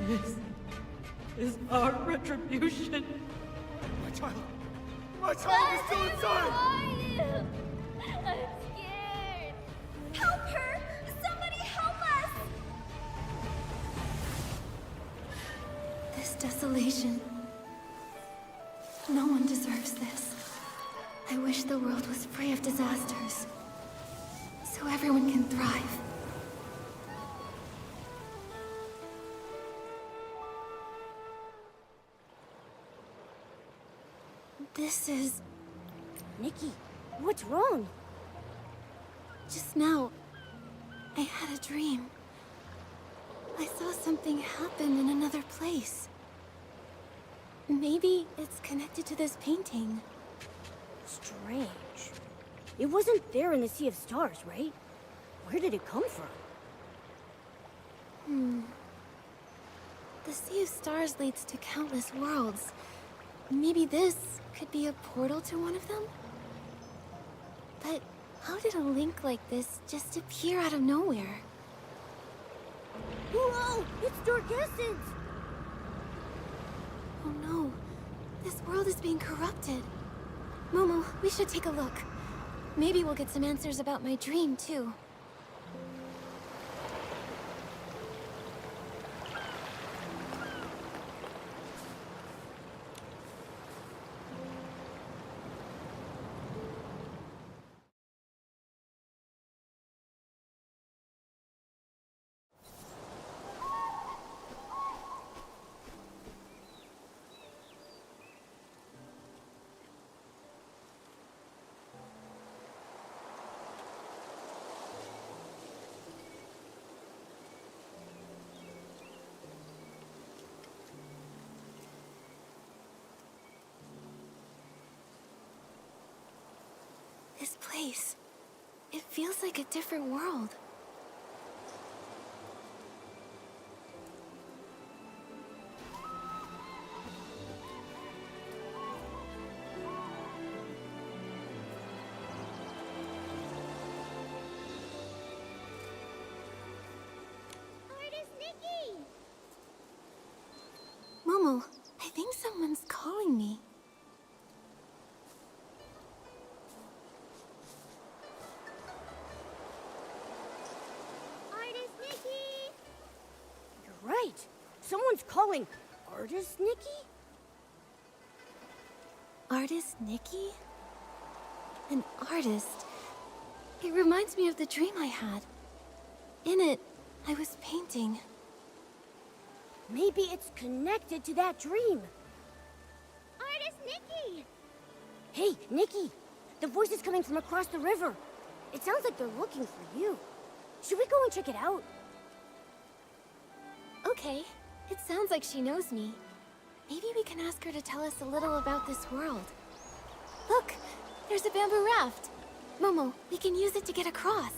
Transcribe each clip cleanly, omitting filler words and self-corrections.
This is our retribution. My child! My child is still inside! I'm scared. Help her! Somebody help us! This desolation. No one deserves this. I wish the world was free of disasters, so everyone can thrive. This is... Nikki, what's wrong? Just now, I had a dream. I saw something happen in another place. Maybe it's connected to this painting. Strange. It wasn't there in the Sea of Stars, right? Where did it come from? The Sea of Stars leads to countless worlds. Maybe this could be a portal to one of them? But how did a link like this just appear out of nowhere? Whoa! It's Dark Essence! Oh no, this world is being corrupted. Momo, we should take a look. Maybe we'll get some answers about my dream, too. This place, it feels like a different world. Artist Nikki! Momo, I think someone's calling me. Right! Someone's calling Artist Nikki? Artist Nikki? An artist? It reminds me of the dream I had. In it, I was painting. Maybe it's connected to that dream. Artist Nikki! Hey, Nikki! The voice is coming from across the river. It sounds like they're looking for you. Should we go and check it out? Okay, it sounds like she knows me. Maybe we can ask her to tell us a little about this world. Look, there's a bamboo raft. Momo, we can use it to get across.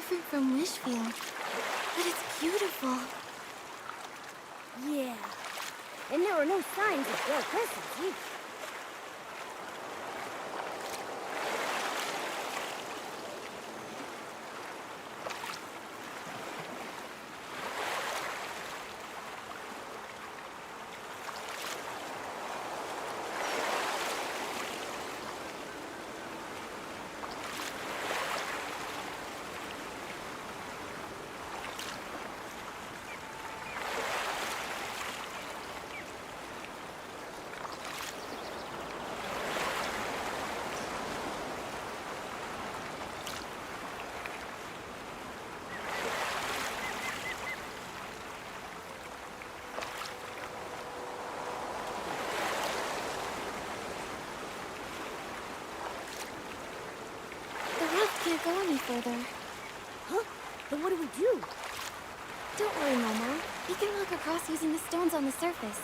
different from Wishfield, but it's beautiful. Yeah. And there are no signs of their presence either. Can't go any further. Huh? Then what do we do? Don't worry, Momo. We can walk across using the stones on the surface.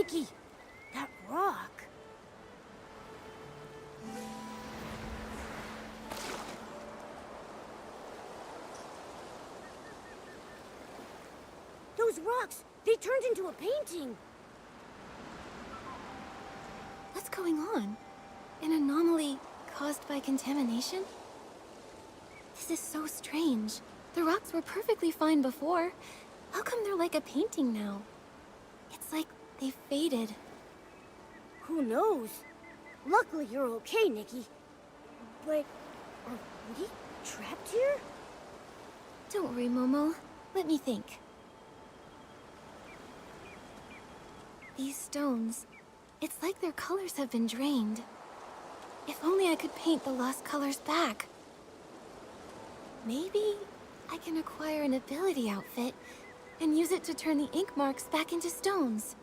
Nikki, that rock. Those rocks, they turned into a painting. What's going on? An anomaly caused by contamination? This is so strange. The rocks were perfectly fine before. How come they're like a painting now? It's like they faded. Who knows? Luckily you're okay, Nikki. But are we trapped here? Don't worry, Momo. Let me think. These stones, it's like their colors have been drained. If only I could paint the lost colors back. Maybe I can acquire an ability outfit and use it to turn the ink marks back into stones.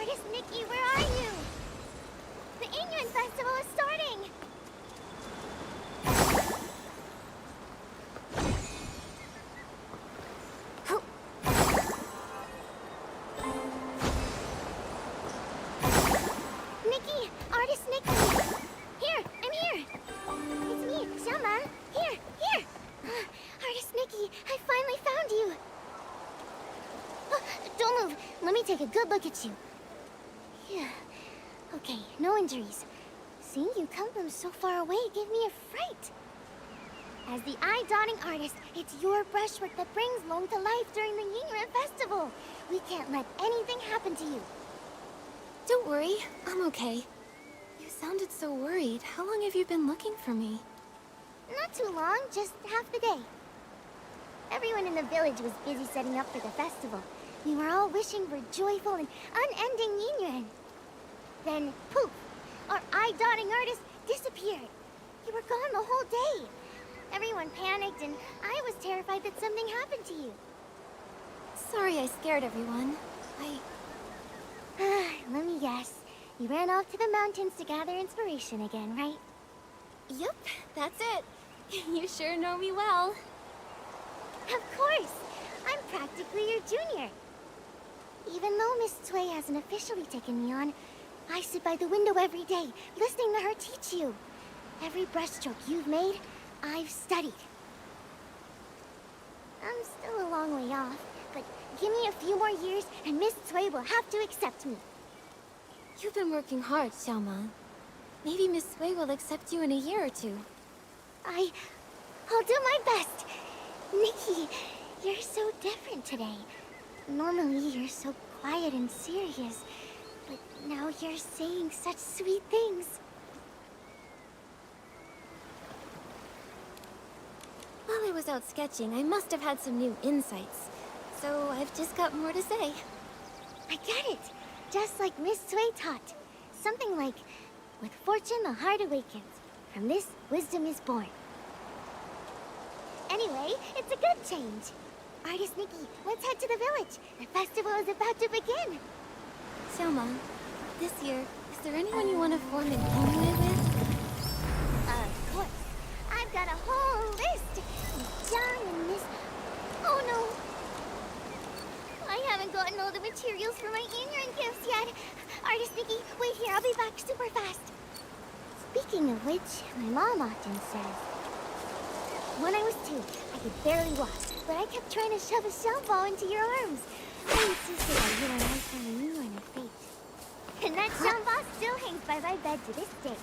Artist Nikki, where are you? The Ingrid Festival is starting! Nikki! Artist Nikki! Here! I'm here! It's me, Xiaoma! Here! Here! Artist Nikki, I finally found you! Don't move! Let me take a good look at you. Yeah. Okay, no injuries. Seeing you come from so far away gave me a fright. As the eye-dotting artist, it's your brushwork that brings Long to life during the Yingren Festival. We can't let anything happen to you. Don't worry, I'm okay. You sounded so worried. How long have you been looking for me? Not too long, just half the day. Everyone in the village was busy setting up for the festival. We were all wishing for joyful and unending Yingren. Then, poof! Our eye-dotting artist disappeared. You were gone the whole day. Everyone panicked, and I was terrified that something happened to you. Sorry I scared everyone. Let me guess. You ran off to the mountains to gather inspiration again, right? Yup, that's it. You sure know me well. Of course! I'm practically your junior. Even though Miss Cui hasn't officially taken me on, I sit by the window every day, listening to her teach you. Every brushstroke you've made, I've studied. I'm still a long way off, but give me a few more years and Miss Cui will have to accept me. You've been working hard, Xiaoma. Maybe Miss Sui will accept you in a year or two. I'll do my best. Nikki, you're so different today. Normally, you're so quiet and serious. But now you're saying such sweet things. While I was out sketching, I must have had some new insights. So I've just got more to say. I get it. Just like Miss Sui taught. Something like, with fortune the heart awakens. From this, wisdom is born. Anyway, it's a good change. Artist Nikki, let's head to the village. The festival is about to begin. Xiaoma, this year, is there anyone you want to form an anime with? Of course. I've got a whole list. Miss John and Miss... Oh no! I haven't gotten all the materials for my in-ring gifts yet. Artist Nikki, wait here. I'll be back super fast. Speaking of which, my mom often says... When I was 2, I could barely walk, but I kept trying to shove a shell ball into your arms. I insisted that you and I found a new line of fate. And that shell ball still hangs by my bed to this day.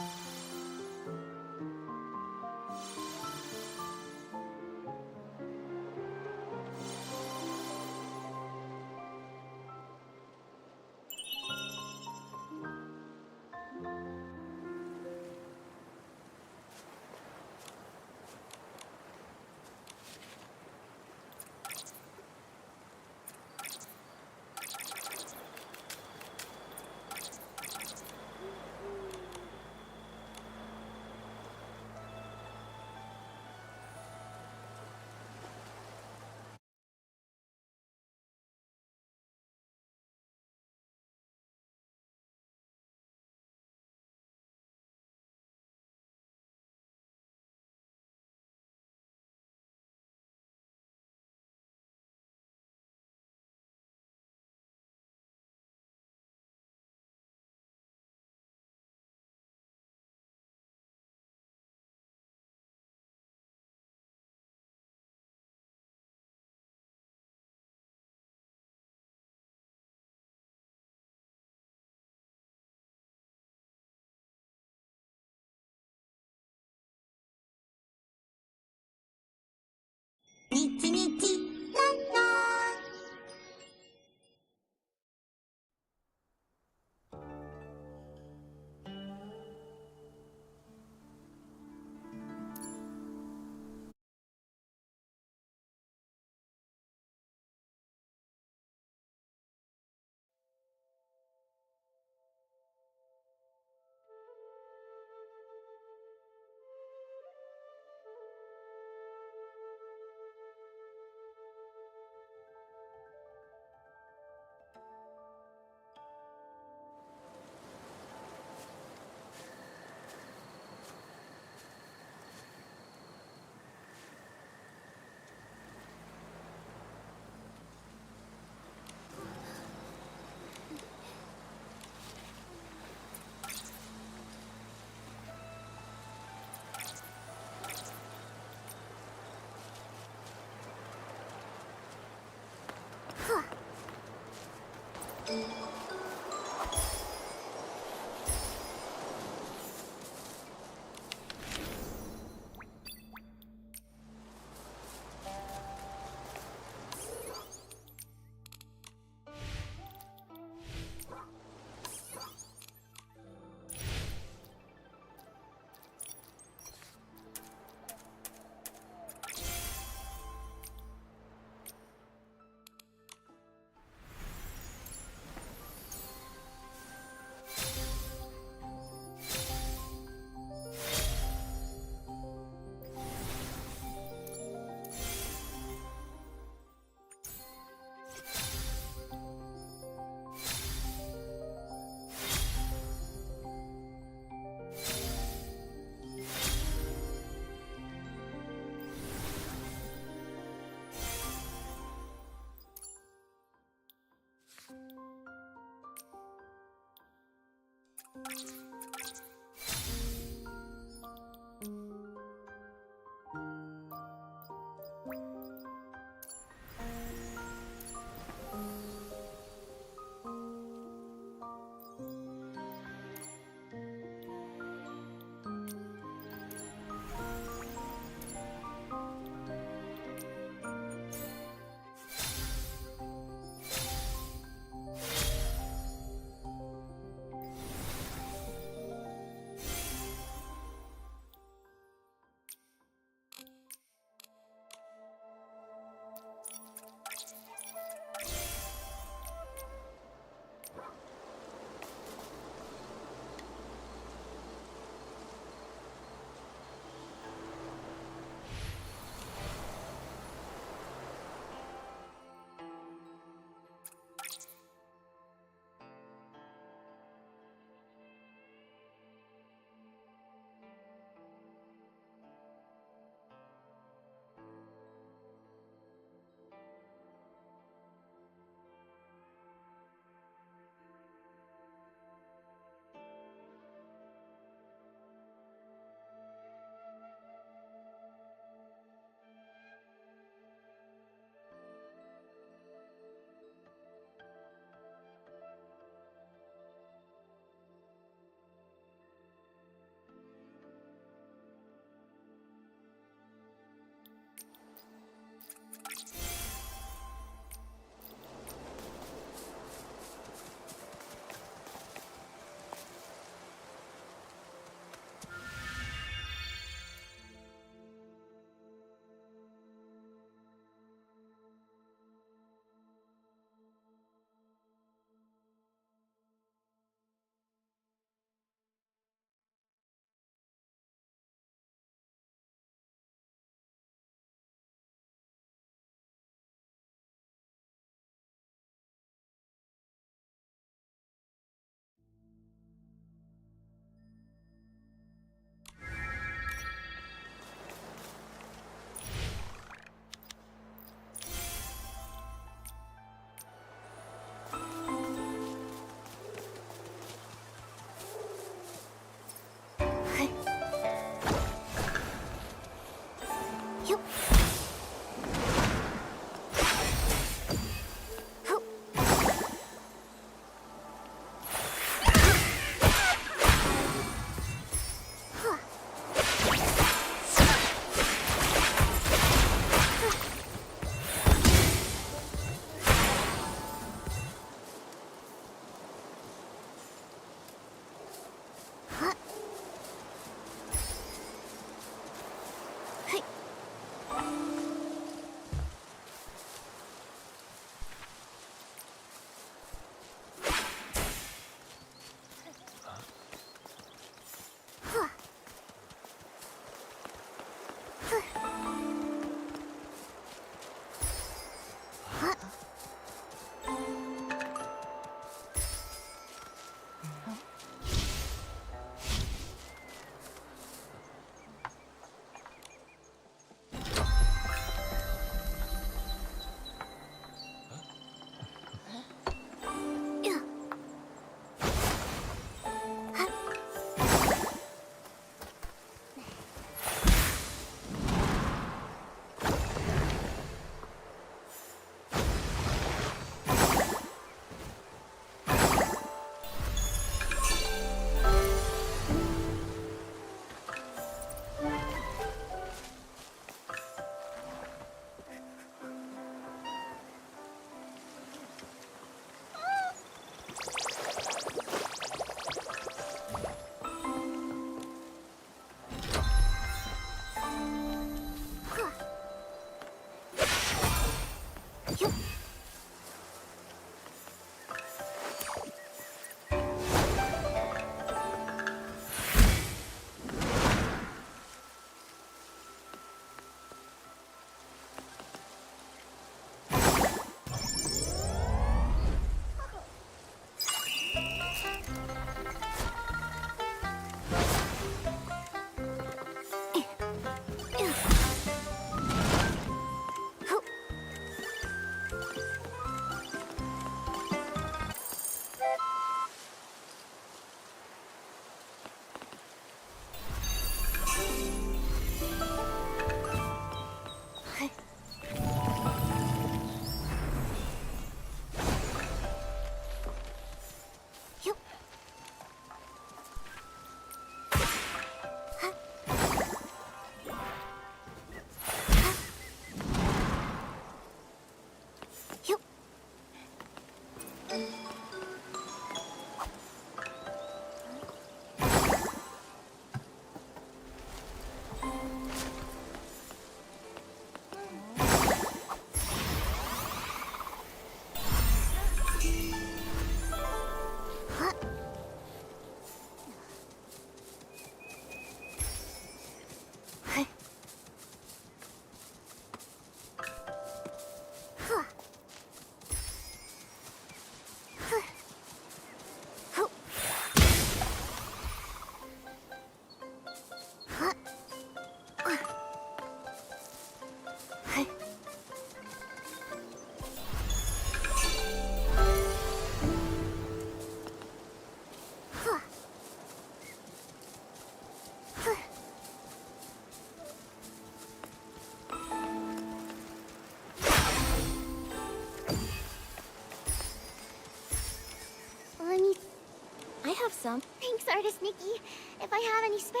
I have some. Thanks, Artist Nikki. If I have any spare,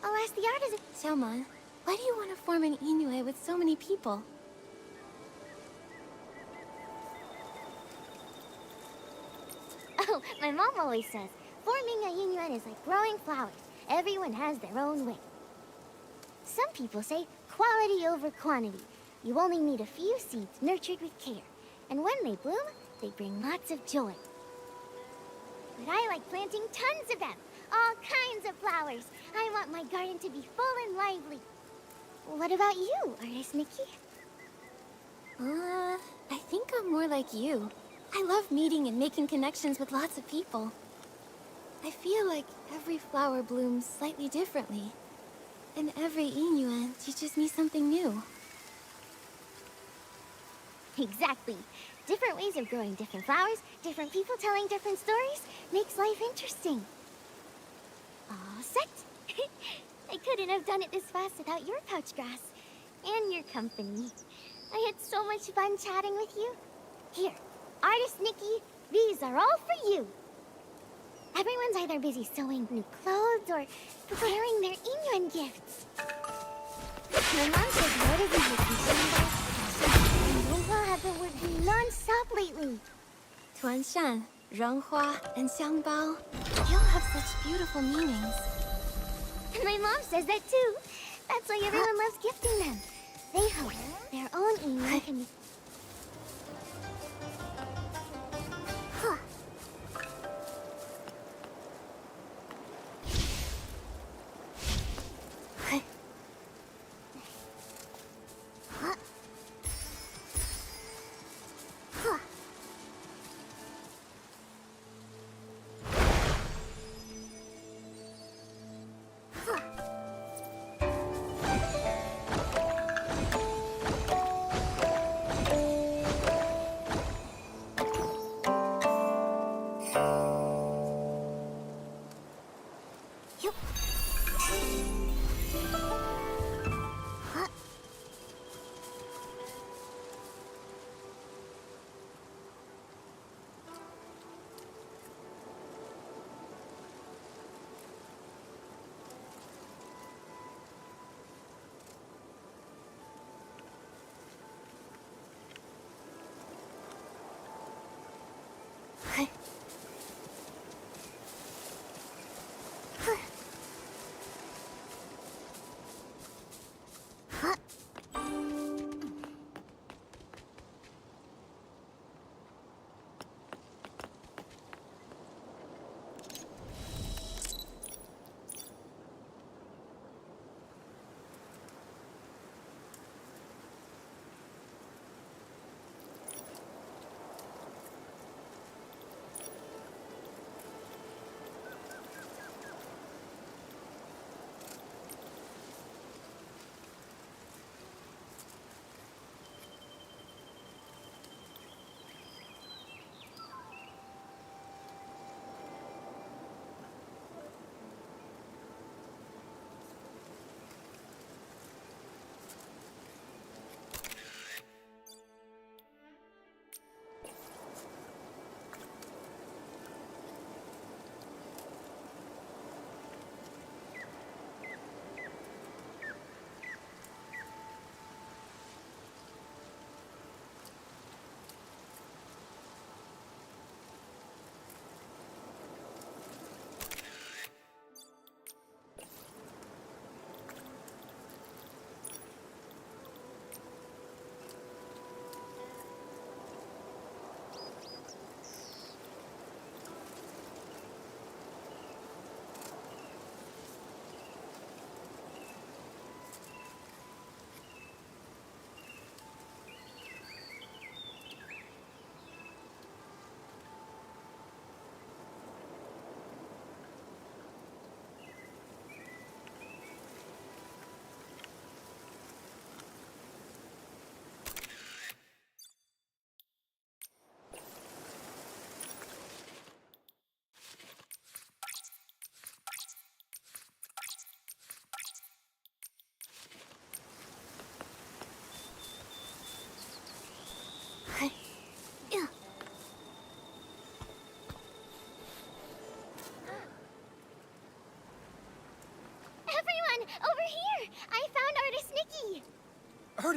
I'll ask the artisan. Xiaomon, why do you want to form an Inuit with so many people? Oh, my mom always says, forming a Inuit is like growing flowers. Everyone has their own way. Some people say quality over quantity. You only need a few seeds nurtured with care. And when they bloom, they bring lots of joy. But I like planting tons of them. All kinds of flowers. I want my garden to be full and lively. What about you, Artist Nikki? I think I'm more like you. I love meeting and making connections with lots of people. I feel like every flower blooms slightly differently. And every Inuit teaches me something new. Exactly. Different ways of growing different flowers, different people telling different stories, makes life interesting. All set. I couldn't have done it this fast without your pouch grass. And your company. I had so much fun chatting with you. Here, Artist Nikki, these are all for you. Everyone's either busy sewing new clothes or preparing their Inuan gifts. My mom says more of you have been working non-stop lately. Tuanshan, Renghua, and Xiangbao, they all have such beautiful meanings. And my mom says that too. That's why everyone loves gifting them. They hope their own Inuan can be...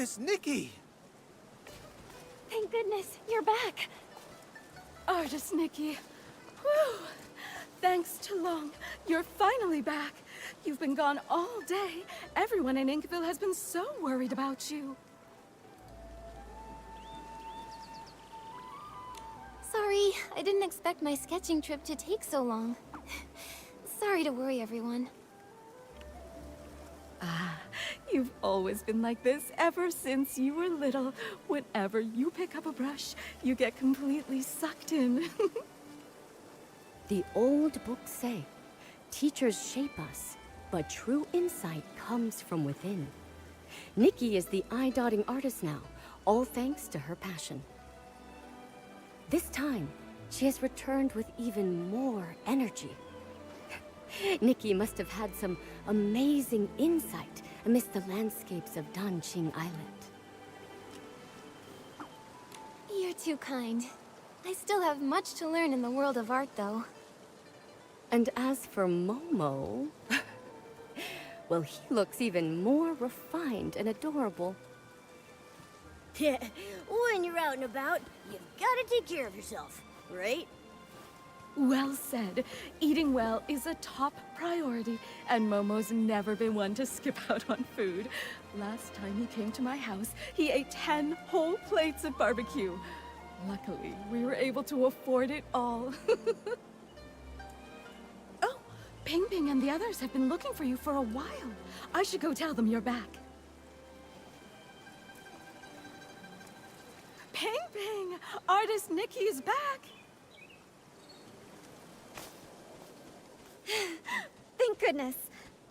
Artist Nikki! Thank goodness, you're back. Artist Nikki. Whew. Thanks to Long, you're finally back. You've been gone all day. Everyone in Inkville has been so worried about you. Sorry, I didn't expect my sketching trip to take so long. Sorry to worry everyone. You've always been like this ever since you were little. Whenever you pick up a brush, you get completely sucked in. The old books say, teachers shape us, but true insight comes from within. Nikki is the eye-dotting artist now, all thanks to her passion. This time, she has returned with even more energy. Nikki must have had some amazing insight amidst the landscapes of Danqing Island. You're too kind. I still have much to learn in the world of art, though. And as for Momo... well, he looks even more refined and adorable. Yeah, when you're out and about, you've gotta take care of yourself, right? Well said. Eating well is a top priority, and Momo's never been one to skip out on food. Last time he came to my house, he ate 10 whole plates of barbecue. Luckily, we were able to afford it all. Oh, Ping Ping and the others have been looking for you for a while. I should go tell them you're back. Ping Ping! Artist Nikki is back! Thank goodness.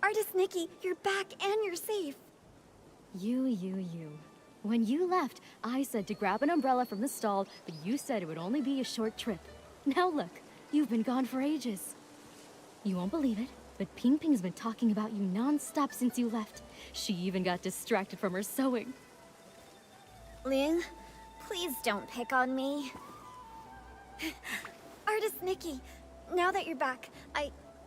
Artist Nikki, you're back and you're safe. You. When you left, I said to grab an umbrella from the stall, but you said it would only be a short trip. Now look, you've been gone for ages. You won't believe it, but Ping Ping's been talking about you non-stop since you left. She even got distracted from her sewing. Ling, please don't pick on me. Artist Nikki, now that you're back,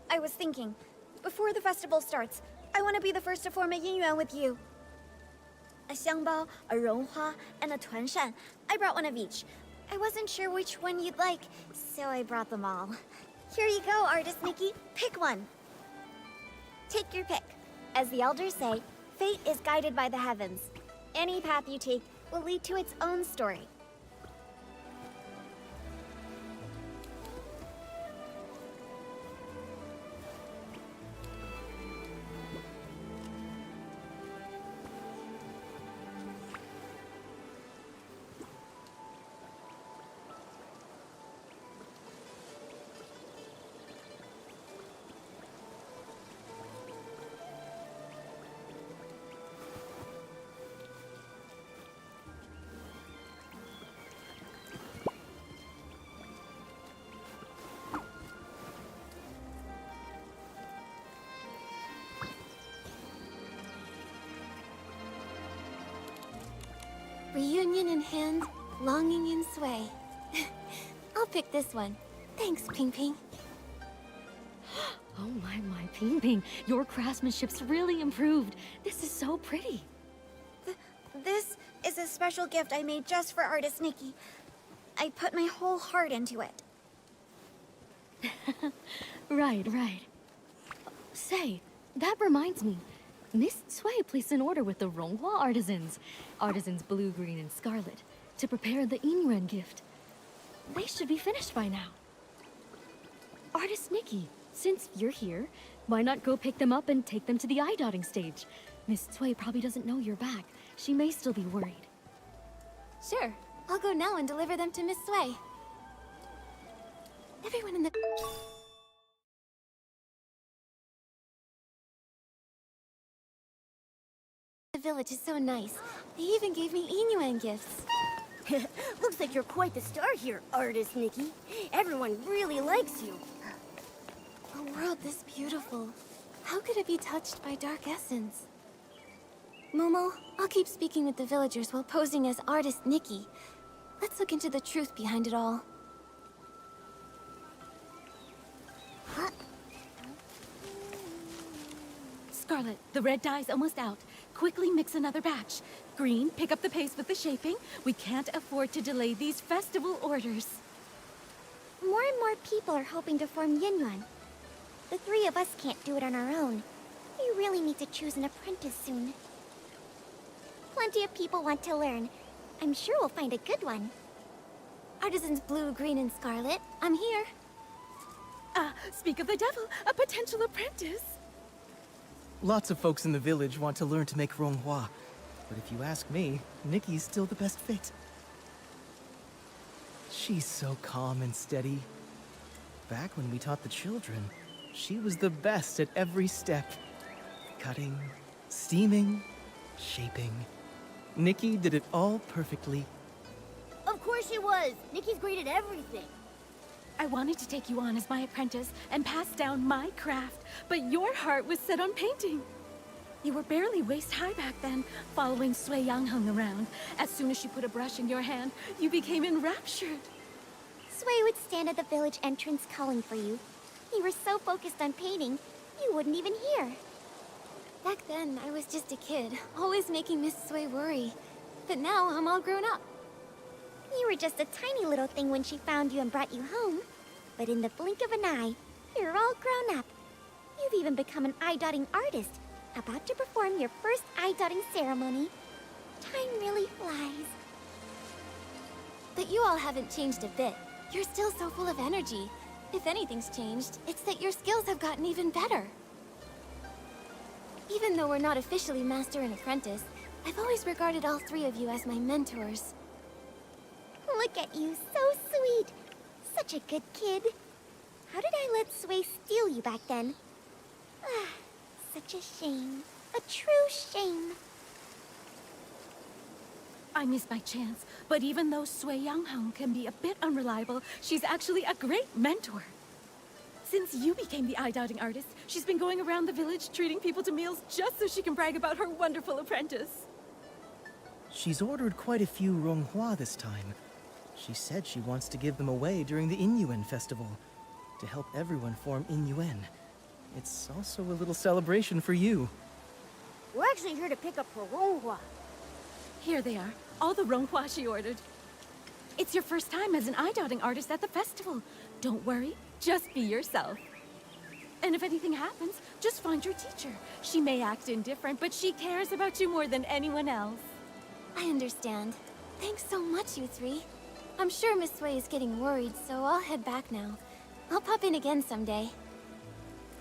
I was thinking, before the festival starts, I want to be the first to form a yin-yuan with you. A xiangbao, a ronghua, and a tuanshan. I brought one of each. I wasn't sure which one you'd like, so I brought them all. Here you go, Artist Nikki. Pick one. Take your pick. As the elders say, fate is guided by the heavens. Any path you take will lead to its own story. Reunion in hand, longing in sway. I'll pick this one. Thanks, Ping Ping. Oh my, Ping Ping, your craftsmanship's really improved. This is so pretty. This is a special gift I made just for Artist Nikki. I put my whole heart into it. Right. Say, that reminds me. Miss Cui placed an order with the Ronghua artisans, blue, green, and scarlet, to prepare the Yingren gift. They should be finished by now. Artist Nikki, since you're here, why not go pick them up and take them to the eye-dotting stage? Miss Cui probably doesn't know you're back. She may still be worried. Sure, I'll go now and deliver them to Miss Cui. Everyone in the... The village is so nice. They even gave me Inuan gifts. Looks like you're quite the star here, Artist Nikki. Everyone really likes you. A world this beautiful. How could it be touched by dark essence? Momo, I'll keep speaking with the villagers while posing as Artist Nikki. Let's look into the truth behind it all. Scarlet, the red dye's almost out. Quickly mix another batch. Green, pick up the pace with the shaping. We can't afford to delay these festival orders. More and more people are hoping to form Yunyuan. The three of us can't do it on our own. We really need to choose an apprentice soon. Plenty of people want to learn. I'm sure we'll find a good one. Artisans Blue, Green, and Scarlet, I'm here. Speak of the devil, a potential apprentice. Lots of folks in the village want to learn to make Ronghua, but if you ask me, Nikki's still the best fit. She's so calm and steady. Back when we taught the children, she was the best at every step. Cutting, steaming, shaping. Nikki did it all perfectly. Of course she was. Nikki's great at everything. I wanted to take you on as my apprentice and pass down my craft, but your heart was set on painting. You were barely waist-high back then, following Sui Yangheng around. As soon as she put a brush in your hand, you became enraptured. Sui would stand at the village entrance calling for you. You were so focused on painting, you wouldn't even hear. Back then, I was just a kid, always making Miss Sui worry. But now, I'm all grown up. You were just a tiny little thing when she found you and brought you home. But in the blink of an eye, you're all grown up. You've even become an eye-dotting artist, about to perform your first eye-dotting ceremony. Time really flies. But you all haven't changed a bit. You're still so full of energy. If anything's changed, it's that your skills have gotten even better. Even though we're not officially master and apprentice, I've always regarded all three of you as my mentors. Look at you, so sweet. Such a good kid. How did I let Sui steal you back then? Ah, such a shame. A true shame. I missed my chance, but even though Sui Yangheng can be a bit unreliable, she's actually a great mentor. Since you became the eye-dotting artist, she's been going around the village treating people to meals just so she can brag about her wonderful apprentice. She's ordered quite a few Ronghua this time. She said she wants to give them away during the Inyuan festival, to help everyone form Inyuan. It's also a little celebration for you. We're actually here to pick up her Ronghua. Here they are, all the Ronghua she ordered. It's your first time as an eye-dotting artist at the festival. Don't worry, just be yourself. And if anything happens, just find your teacher. She may act indifferent, but she cares about you more than anyone else. I understand. Thanks so much, you three. I'm sure Miss Sui is getting worried, so I'll head back now. I'll pop in again someday.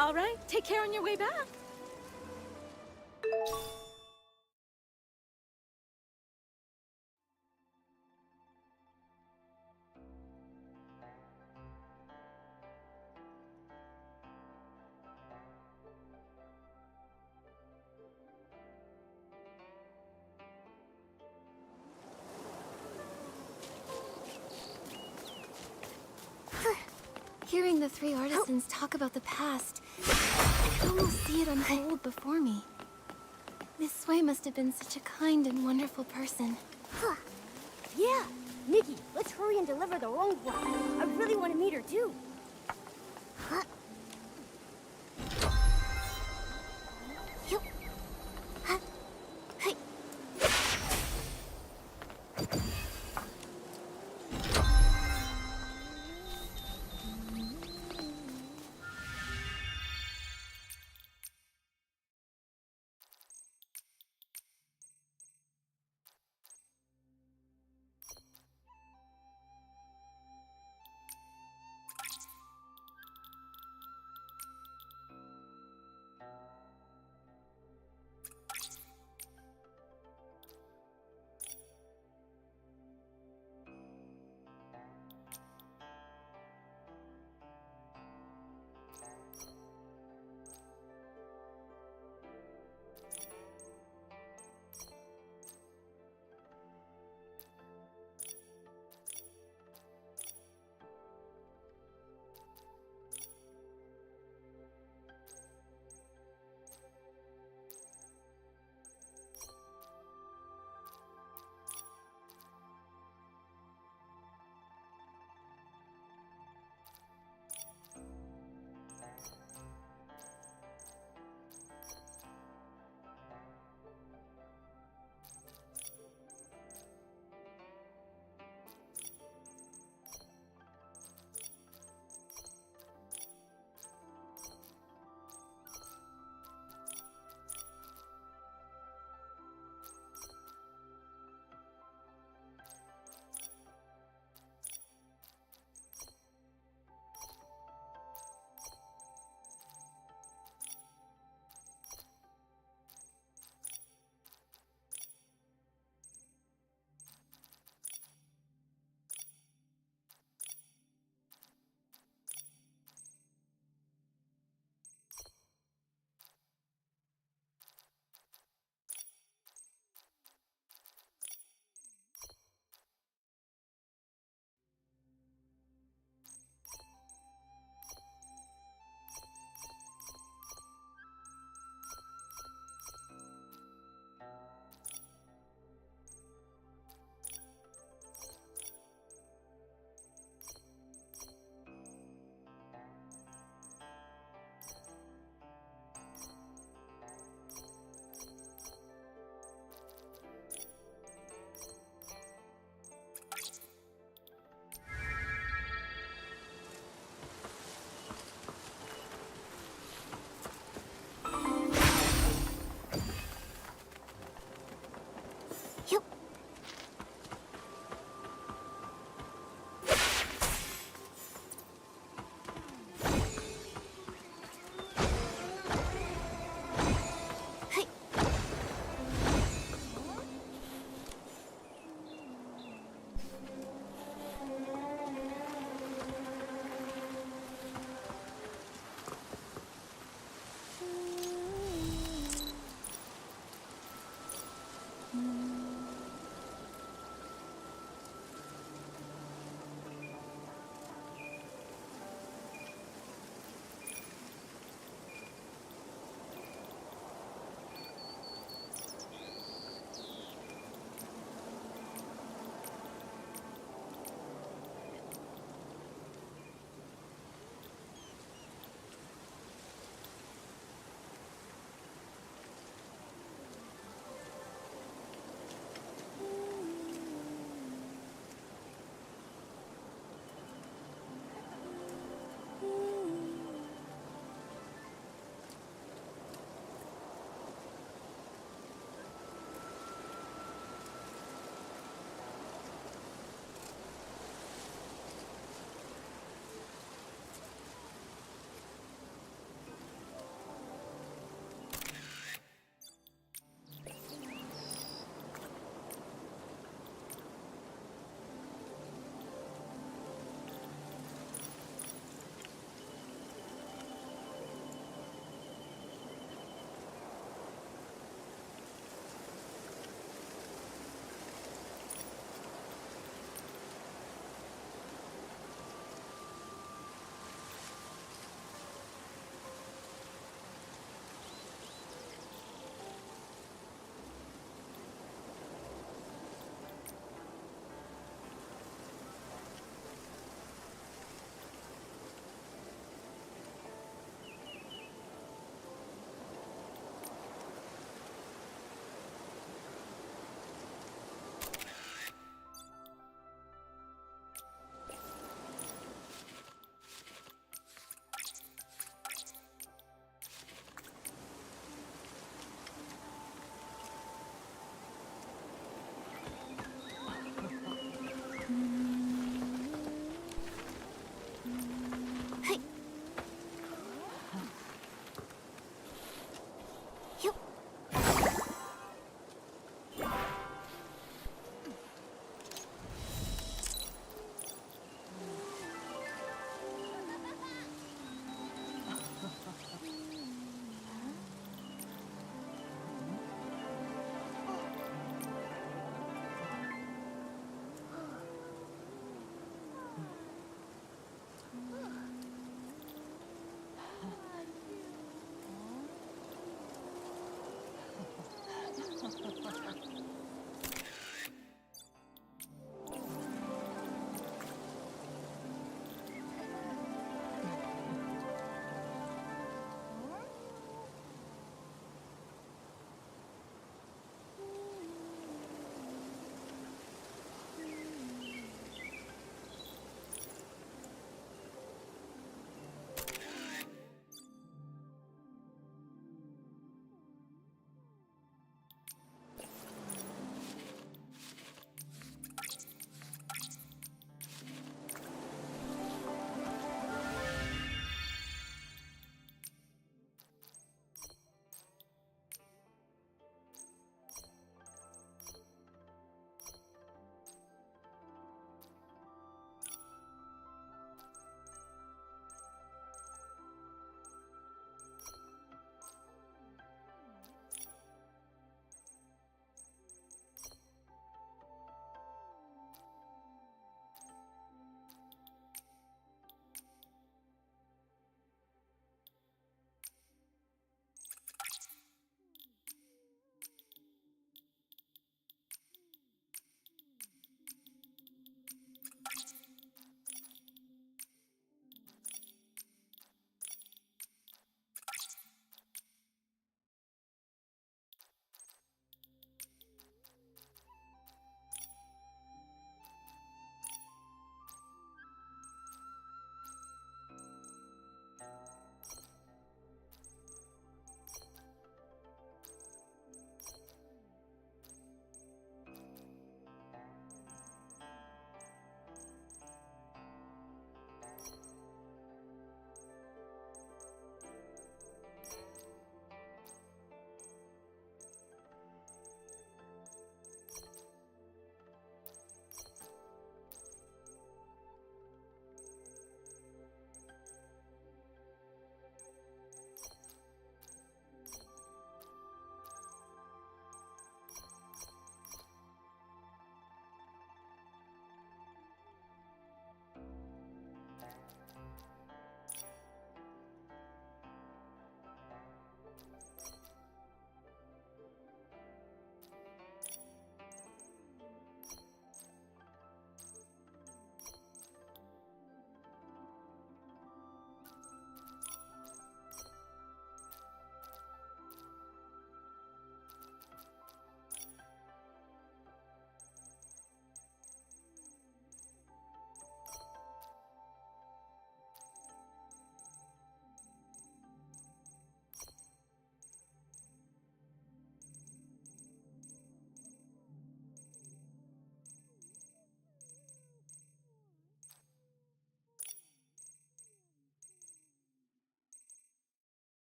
All right, take care on your way back. Hearing the three artisans talk about the past, I could almost see it unfold before me. Miss Sui must have been such a kind and wonderful person. Yeah, Nikki, let's hurry and deliver the Ronghua. I really want to meet her too.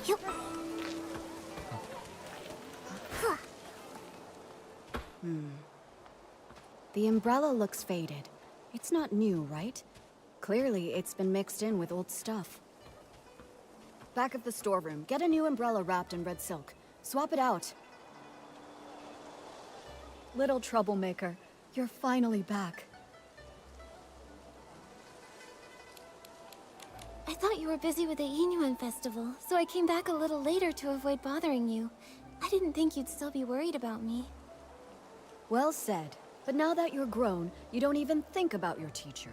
Yup. The umbrella looks faded. It's not new, right? Clearly, it's been mixed in with old stuff. Back of the storeroom, get a new umbrella wrapped in red silk. Swap it out. Little troublemaker, you're finally back. I thought you were busy with the Inuan festival, so I came back a little later to avoid bothering you. I didn't think you'd still be worried about me. Well said. But now that you're grown, you don't even think about your teacher.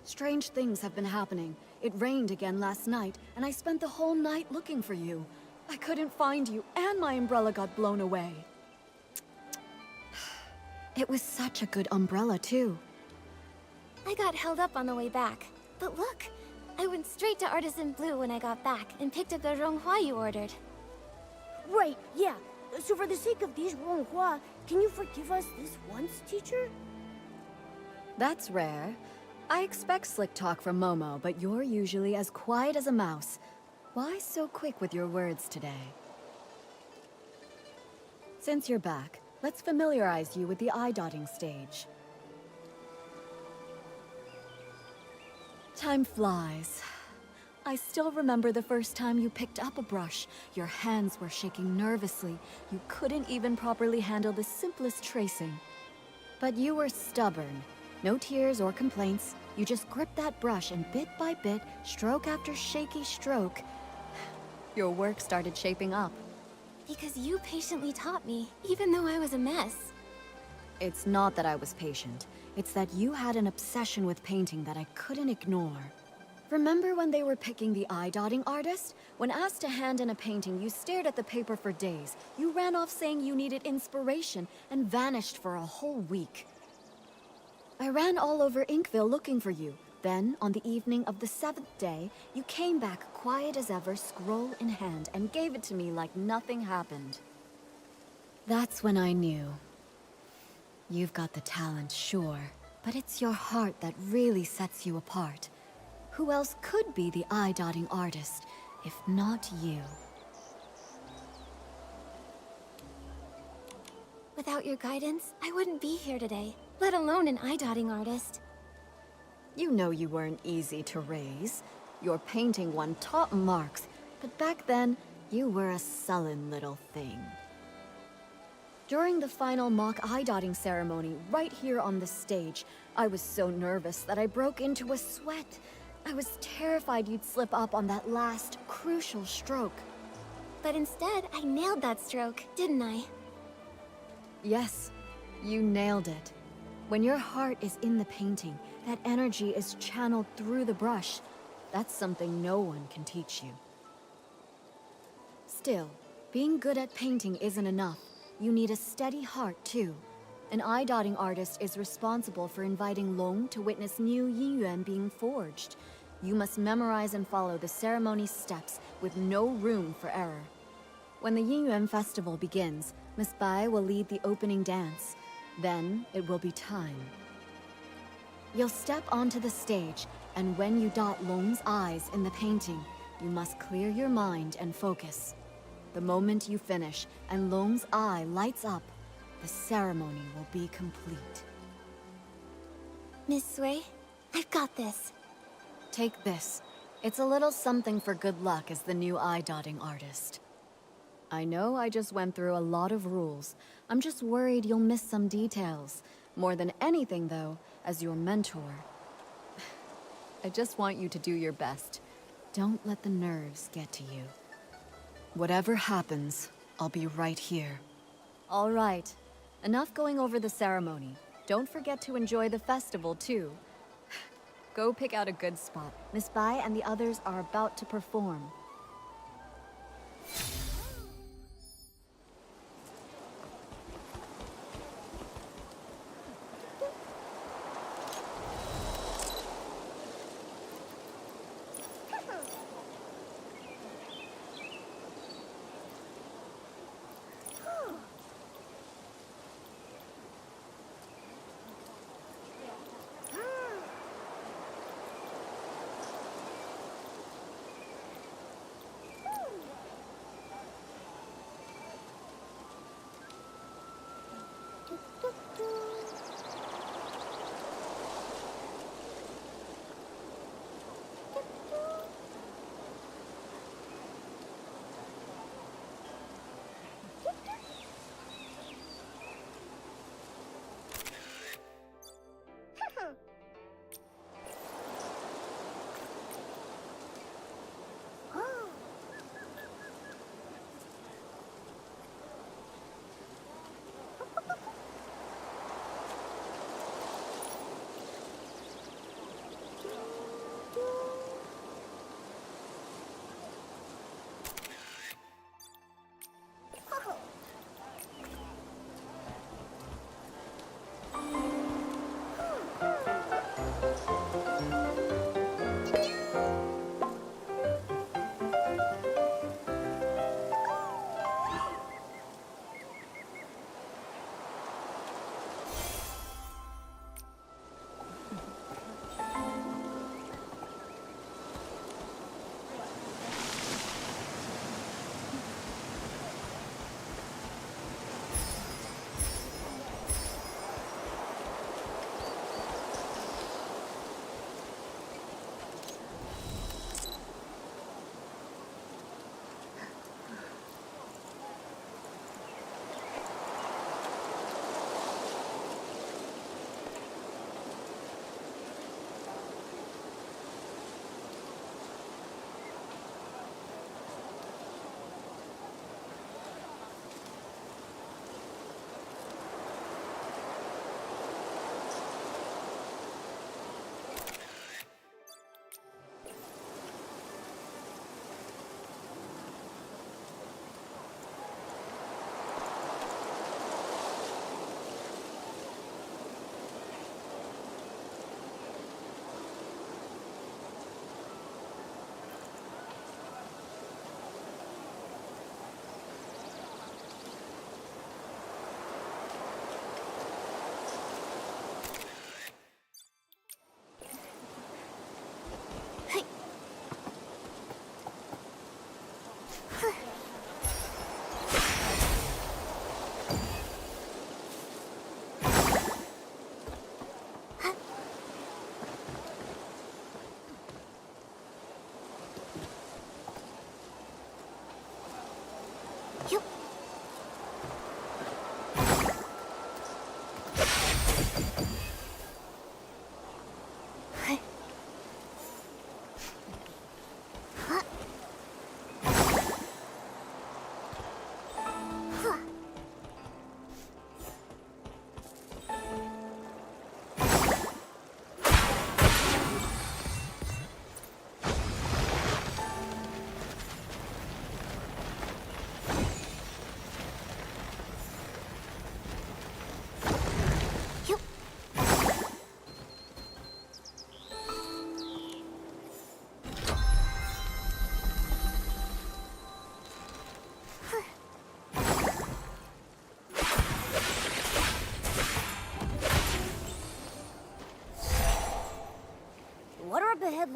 Strange things have been happening. It rained again last night, and I spent the whole night looking for you. I couldn't find you, and my umbrella got blown away. It was such a good umbrella, too. I got held up on the way back. But look, I went straight to Artisan Blue when I got back and picked up the Ronghua you ordered. Right, yeah. So for the sake of these Ronghua, can you forgive us this once, teacher? That's rare. I expect slick talk from Momo, but you're usually as quiet as a mouse. Why so quick with your words today? Since you're back, let's familiarize you with the eye-dotting stage. Time flies. I still remember the first time you picked up a brush. Your hands were shaking nervously. You couldn't even properly handle the simplest tracing. But you were stubborn. No tears or complaints. You just gripped that brush and bit by bit, stroke after shaky stroke, your work started shaping up. Because you patiently taught me, even though I was a mess. It's not that I was patient. It's that you had an obsession with painting that I couldn't ignore. Remember when they were picking the eye-dotting artist? When asked to hand in a painting, you stared at the paper for days. You ran off saying you needed inspiration and vanished for a whole week. I ran all over Inkville looking for you. Then, on the evening of the 7th day, you came back quiet as ever, scroll in hand, and gave it to me like nothing happened. That's when I knew. You've got the talent, sure, but it's your heart that really sets you apart. Who else could be the eye-dotting artist, if not you? Without your guidance, I wouldn't be here today, let alone an eye-dotting artist. You know you weren't easy to raise. Your painting won top marks, but back then, you were a sullen little thing. During the final mock eye-dotting ceremony, right here on the stage, I was so nervous that I broke into a sweat. I was terrified you'd slip up on that last, crucial stroke. But instead, I nailed that stroke, didn't I? Yes, you nailed it. When your heart is in the painting, that energy is channeled through the brush. That's something no one can teach you. Still, being good at painting isn't enough. You need a steady heart, too. An eye-dotting artist is responsible for inviting Long to witness new Yinyuan being forged. You must memorize and follow the ceremony's steps with no room for error. When the Yinyuan festival begins, Miss Bai will lead the opening dance. Then it will be time. You'll step onto the stage, and when you dot Long's eyes in the painting, you must clear your mind and focus. The moment you finish and Long's eye lights up, the ceremony will be complete. Miss Sui, I've got this. Take this. It's a little something for good luck as the new eye-dotting artist. I know I just went through a lot of rules. I'm just worried you'll miss some details. More than anything, though, as your mentor. I just want you to do your best. Don't let the nerves get to you. Whatever happens, I'll be right here. All right. Enough going over the ceremony. Don't forget to enjoy the festival, too. Go pick out a good spot. Miss Bai and the others are about to perform.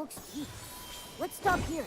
looks deep. Let's stop here.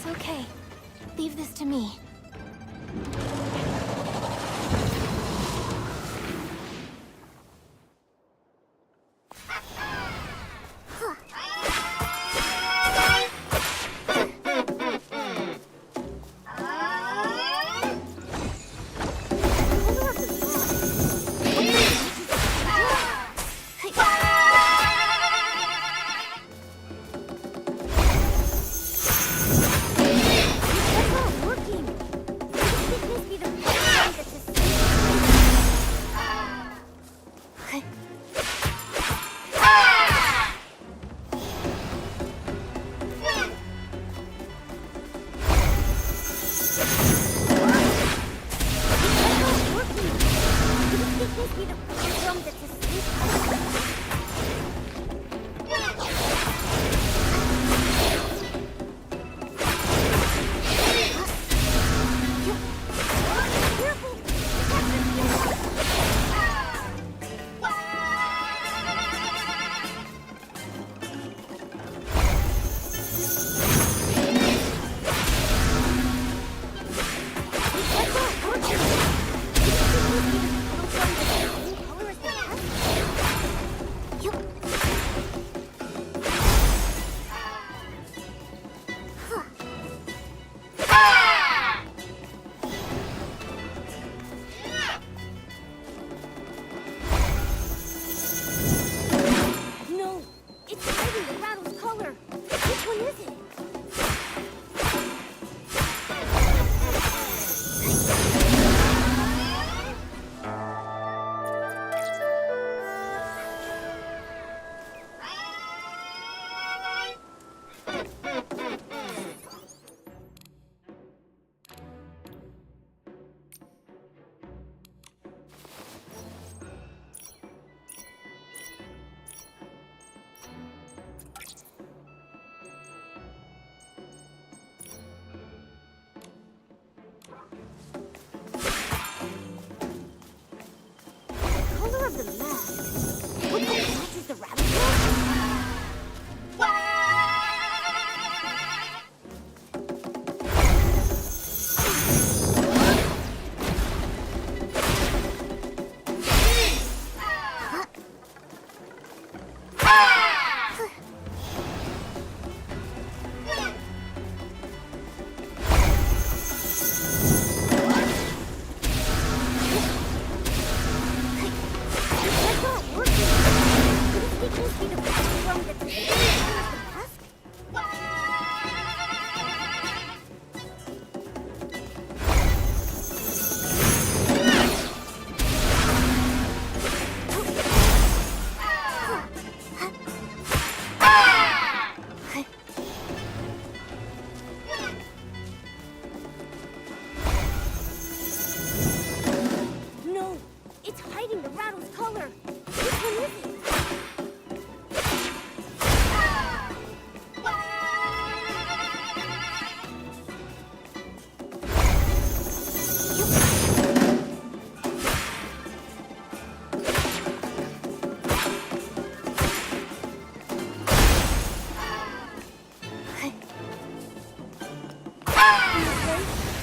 It's okay. Leave this to me. No! It's hiding the rattle's color! Which one is it?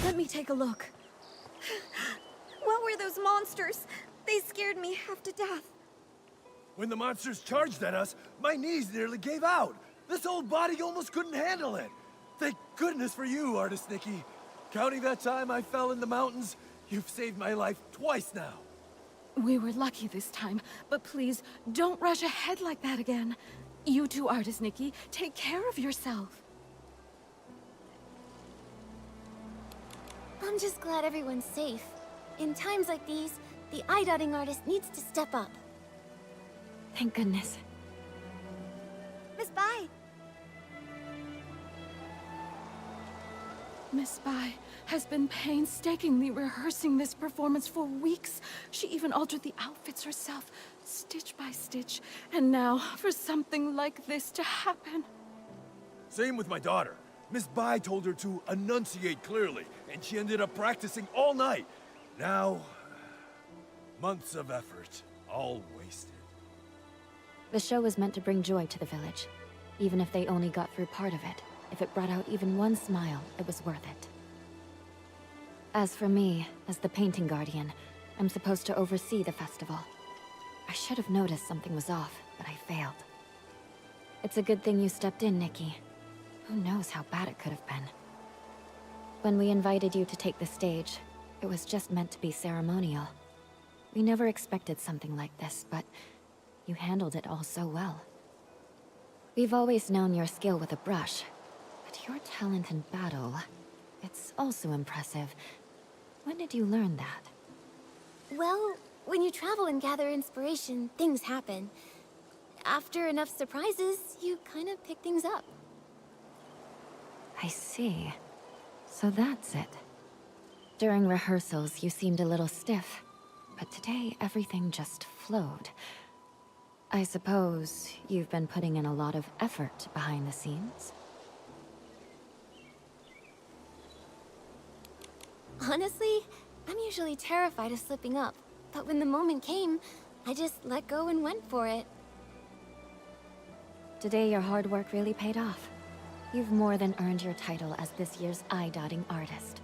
Let me take a look. What were those monsters? They scared me half to death. When the monsters charged at us, my knees nearly gave out. This old body almost couldn't handle it. Thank goodness for you, Artist Nikki. Counting that time I fell in the mountains, you've saved my life twice now. We were lucky this time, but please, don't rush ahead like that again. You too, Artist Nikki. Take care of yourself. I'm just glad everyone's safe. In times like these, the eye-dotting artist needs to step up. Thank goodness. Miss Bai! Miss Bai has been painstakingly rehearsing this performance for weeks. She even altered the outfits herself, stitch by stitch. And now, for something like this to happen. Same with my daughter. Miss Bai told her to enunciate clearly, and she ended up practicing all night. Now, months of effort, all wasted. The show was meant to bring joy to the village. Even if they only got through part of it, if it brought out even one smile, it was worth it. As for me, as the painting guardian, I'm supposed to oversee the festival. I should have noticed something was off, but I failed. It's a good thing you stepped in, Nikki. Who knows how bad it could have been. When we invited you to take the stage, it was just meant to be ceremonial. We never expected something like this, but you handled it all so well. We've always known your skill with a brush, but your talent in battle, it's also impressive. When did you learn that? Well, when you travel and gather inspiration, things happen. After enough surprises, you kind of pick things up. I see. So that's it. During rehearsals, you seemed a little stiff, but today everything just flowed. I suppose you've been putting in a lot of effort behind the scenes? Honestly, I'm usually terrified of slipping up, but when the moment came, I just let go and went for it. Today your hard work really paid off. You've more than earned your title as this year's eye-dotting artist.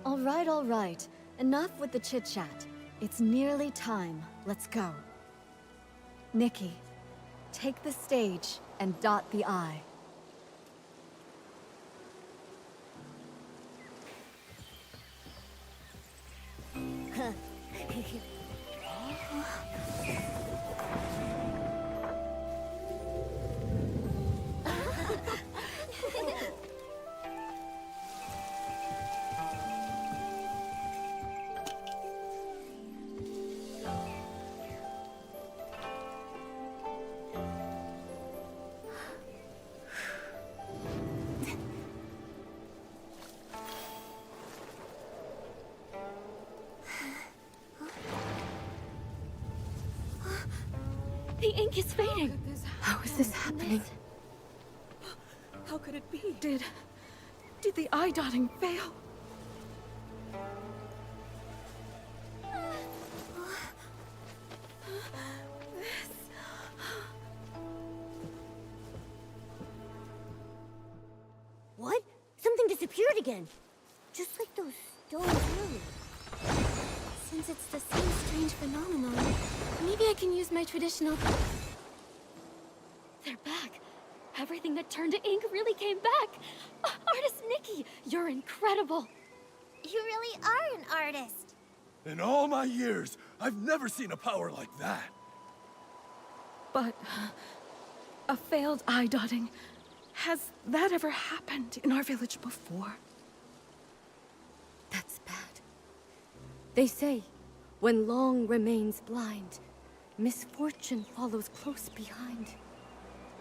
All right. Enough with the chit-chat. It's nearly time. Let's go. Nikki, take the stage and dot the I. The ink is fading! How is this happening? How could it be? Did the eye-dotting fail? What? Something disappeared again. Just like those stones earlier. Since it's the same strange phenomenon, maybe I can use my traditional... They're back! Everything that turned to ink really came back! Artist Nikki, you're incredible! You really are an artist. In all my years, I've never seen a power like that. But a failed eye-dotting. Has that ever happened in our village before? That's bad. They say, when long remains blind, misfortune follows close behind.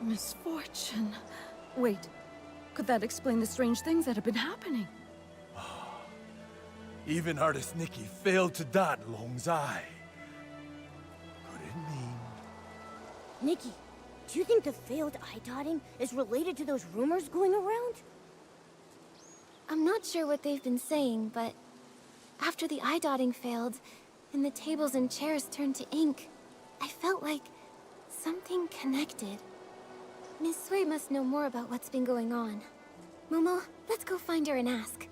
Misfortune. Wait, could that explain the strange things that have been happening? Even Artist Nikki failed to dot Long's eye. Could it mean... Nikki, do you think the failed eye-dotting is related to those rumors going around? I'm not sure what they've been saying, but... after the eye-dotting failed, and the tables and chairs turned to ink, I felt like something connected. Miss Sui must know more about what's been going on. Momo, let's go find her and ask.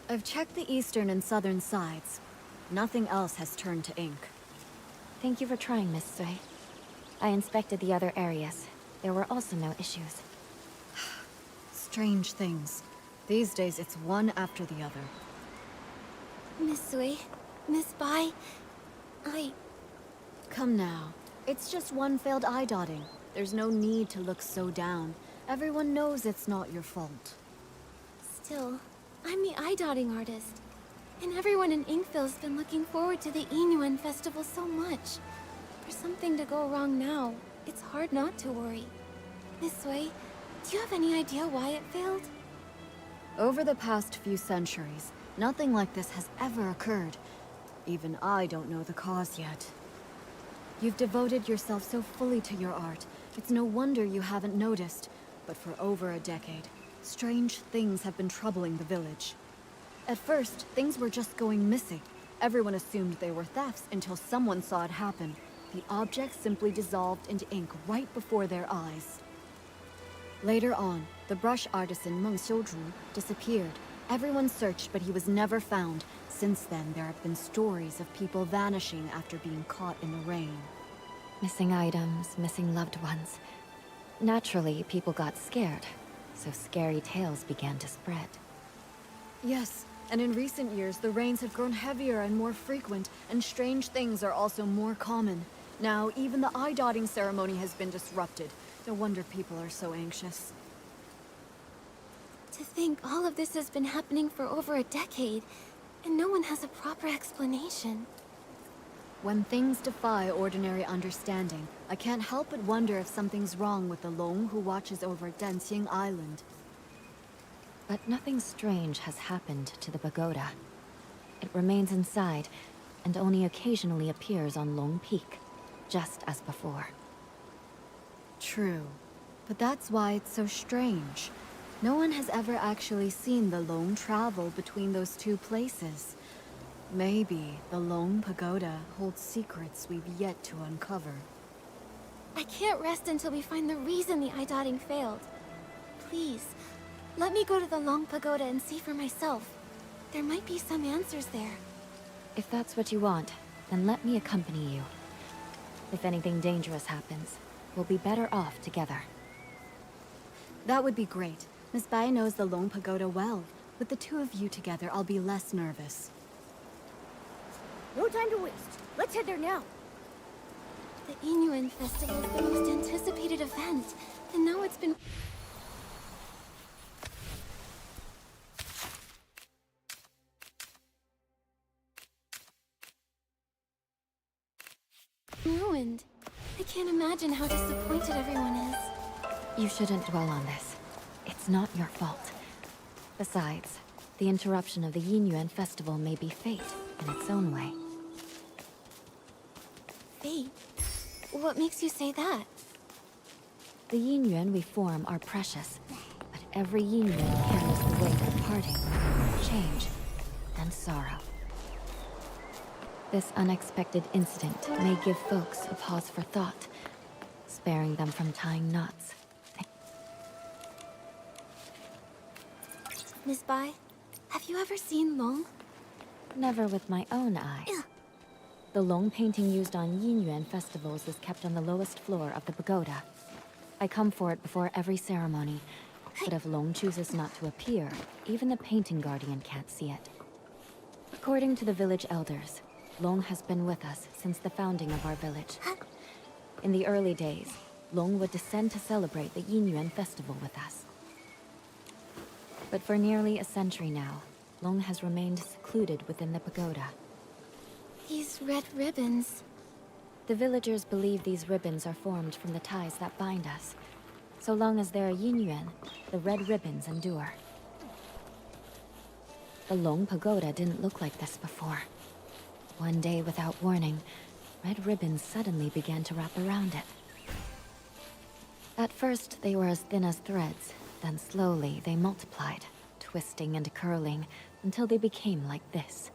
I've checked the eastern and southern sides. Nothing else has turned to ink. Thank you for trying, Miss Sui. I inspected the other areas. There were also no issues. Strange things. These days it's one after the other. Miss Sui, Miss Bai, Come now. It's just one failed eye dotting. There's no need to look so down. Everyone knows it's not your fault. Still, I'm the eye-dotting artist. And everyone in Inkville's been looking forward to the Inyuan festival so much. For something to go wrong now, it's hard not to worry. Miss Sui, do you have any idea why it failed? Over the past few centuries, nothing like this has ever occurred. Even I don't know the cause yet. You've devoted yourself so fully to your art. It's no wonder you haven't noticed. But for over a decade, strange things have been troubling the village. At first, things were just going missing. Everyone assumed they were thefts until someone saw it happen. The objects simply dissolved into ink right before their eyes. Later on, the brush artisan Meng Xiuzhu disappeared. Everyone searched, but he was never found. Since then, there have been stories of people vanishing after being caught in the rain. Missing items, missing loved ones. Naturally, people got scared, so scary tales began to spread. Yes, and in recent years, the rains have grown heavier and more frequent, and strange things are also more common. Now, even the eye-dotting ceremony has been disrupted. No wonder people are so anxious. To think all of this has been happening for over a decade, and no one has a proper explanation. When things defy ordinary understanding, I can't help but wonder if something's wrong with the Long who watches over Danxing Island. But nothing strange has happened to the pagoda. It remains inside, and only occasionally appears on Long Peak, just as before. True. But that's why it's so strange. No one has ever actually seen the Long travel between those two places. Maybe the Long Pagoda holds secrets we've yet to uncover. I can't rest until we find the reason the eye dotting failed. Please, let me go to the Long Pagoda and see for myself. There might be some answers there. If that's what you want, then let me accompany you. If anything dangerous happens, we'll be better off together. That would be great. Miss Bai knows the Long Pagoda well. With the two of you together, I'll be less nervous. No time to waste. Let's head there now. The Inuan Festival is the most anticipated event, and now it's been... ruined. I can't imagine how disappointed everyone is. You shouldn't dwell on this. It's not your fault. Besides, the interruption of the Yinyuan festival may be fate in its own way. Fate? What makes you say that? The Yinyuan we form are precious, but every Yinyuan carries the weight of parting, change, and sorrow. This unexpected incident may give folks a pause for thought, sparing them from tying knots. Miss Bai, have you ever seen Long? Never with my own eyes. The Long painting used on Yinyuan festivals is kept on the lowest floor of the pagoda. I come for it before every ceremony, but if Long chooses not to appear, even the painting guardian can't see it. According to the village elders, Long has been with us since the founding of our village. In the early days, Long would descend to celebrate the Yinyuan festival with us. But for nearly a century now, Long has remained secluded within the pagoda. These red ribbons... The villagers believe these ribbons are formed from the ties that bind us. So long as there are Yinyuan, the red ribbons endure. The Long Pagoda didn't look like this before. One day, without warning, red ribbons suddenly began to wrap around it. At first, they were as thin as threads, then slowly they multiplied, twisting and curling, until they became like this.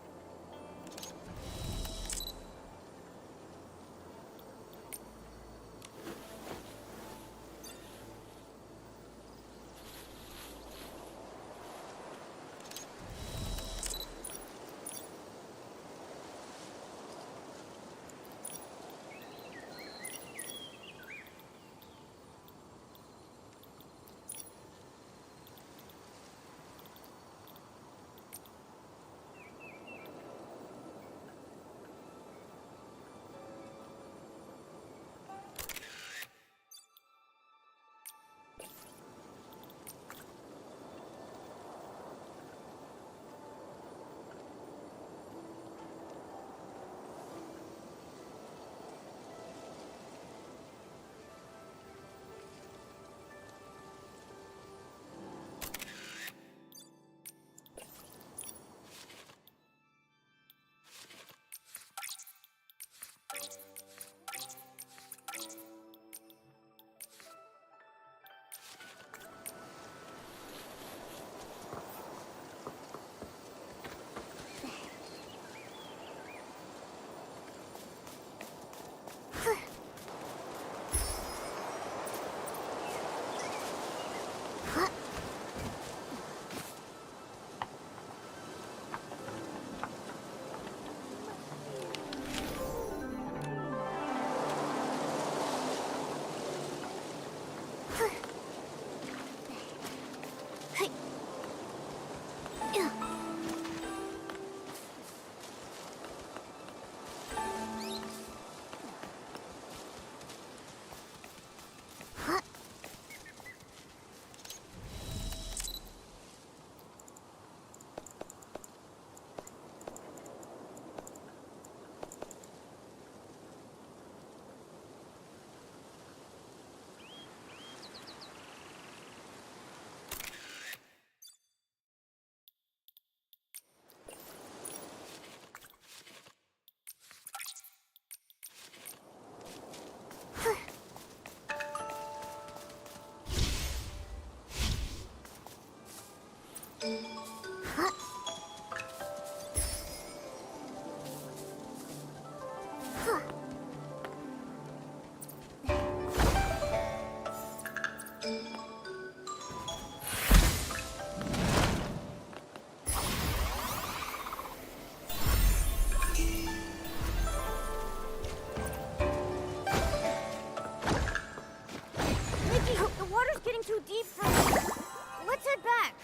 Nikki, the water's getting too deep for me. Let's head back.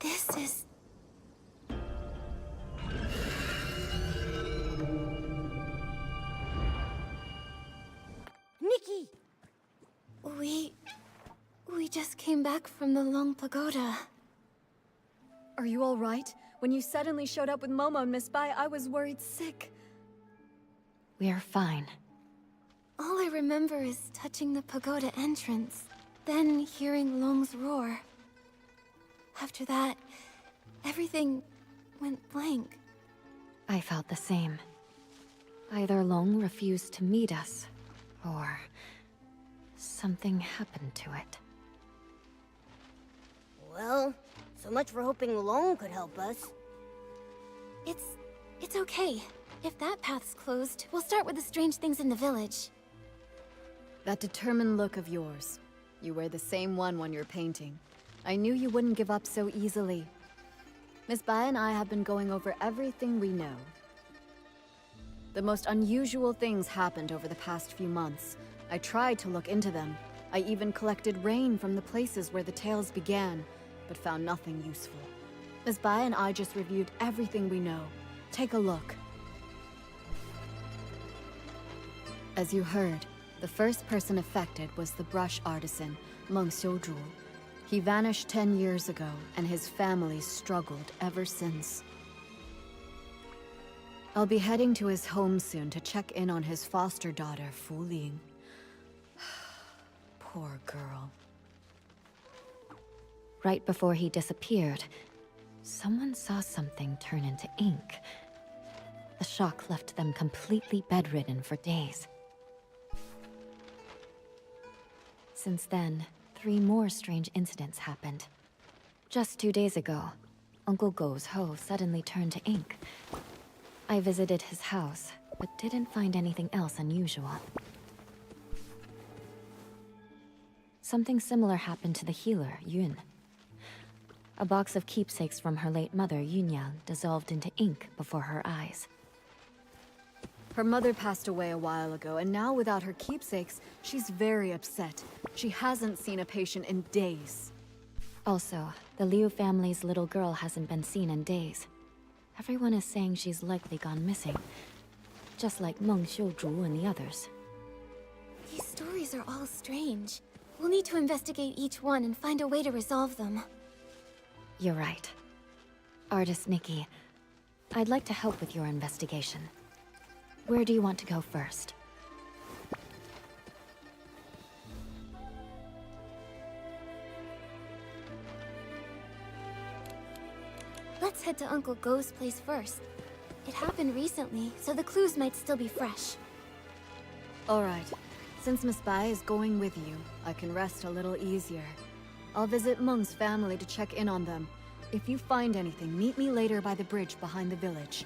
This is... Nikki! We just came back from the Long Pagoda. Are you all right? When you suddenly showed up with Momo and Miss Bai, I was worried sick. We are fine. All I remember is touching the pagoda entrance, then hearing Long's roar. After that, everything went blank. I felt the same. Either Long refused to meet us, or something happened to it. Well, so much for hoping Long could help us. It's okay. If that path's closed, we'll start with the strange things in the village. That determined look of yours. You wear the same one when you're painting. I knew you wouldn't give up so easily. Miss Bai and I have been going over everything we know. The most unusual things happened over the past few months. I tried to look into them. I even collected rain from the places where the tales began, but found nothing useful. Miss Bai and I just reviewed everything we know. Take a look. As you heard, the first person affected was the brush artisan, Meng Xiuzhu. He vanished 10 years ago, and his family struggled ever since. I'll be heading to his home soon to check in on his foster daughter, Fu Ling. Poor girl. Right before he disappeared, someone saw something turn into ink. The shock left them completely bedridden for days. Since then, 3 more strange incidents happened. Just 2 days ago, Uncle Go's hoe suddenly turned to ink. I visited his house, but didn't find anything else unusual. Something similar happened to the healer, Yun. A box of keepsakes from her late mother, Yunyang, dissolved into ink before her eyes. Her mother passed away a while ago, and now without her keepsakes, she's very upset. She hasn't seen a patient in days. Also, the Liu family's little girl hasn't been seen in days. Everyone is saying she's likely gone missing, just like Meng Xiuzhu and the others. These stories are all strange. We'll need to investigate each one and find a way to resolve them. You're right. Artist Nikki, I'd like to help with your investigation. Where do you want to go first? Let's head to Uncle Go's place first. It happened recently, so the clues might still be fresh. All right. Since Miss Bai is going with you, I can rest a little easier. I'll visit Meng's family to check in on them. If you find anything, meet me later by the bridge behind the village.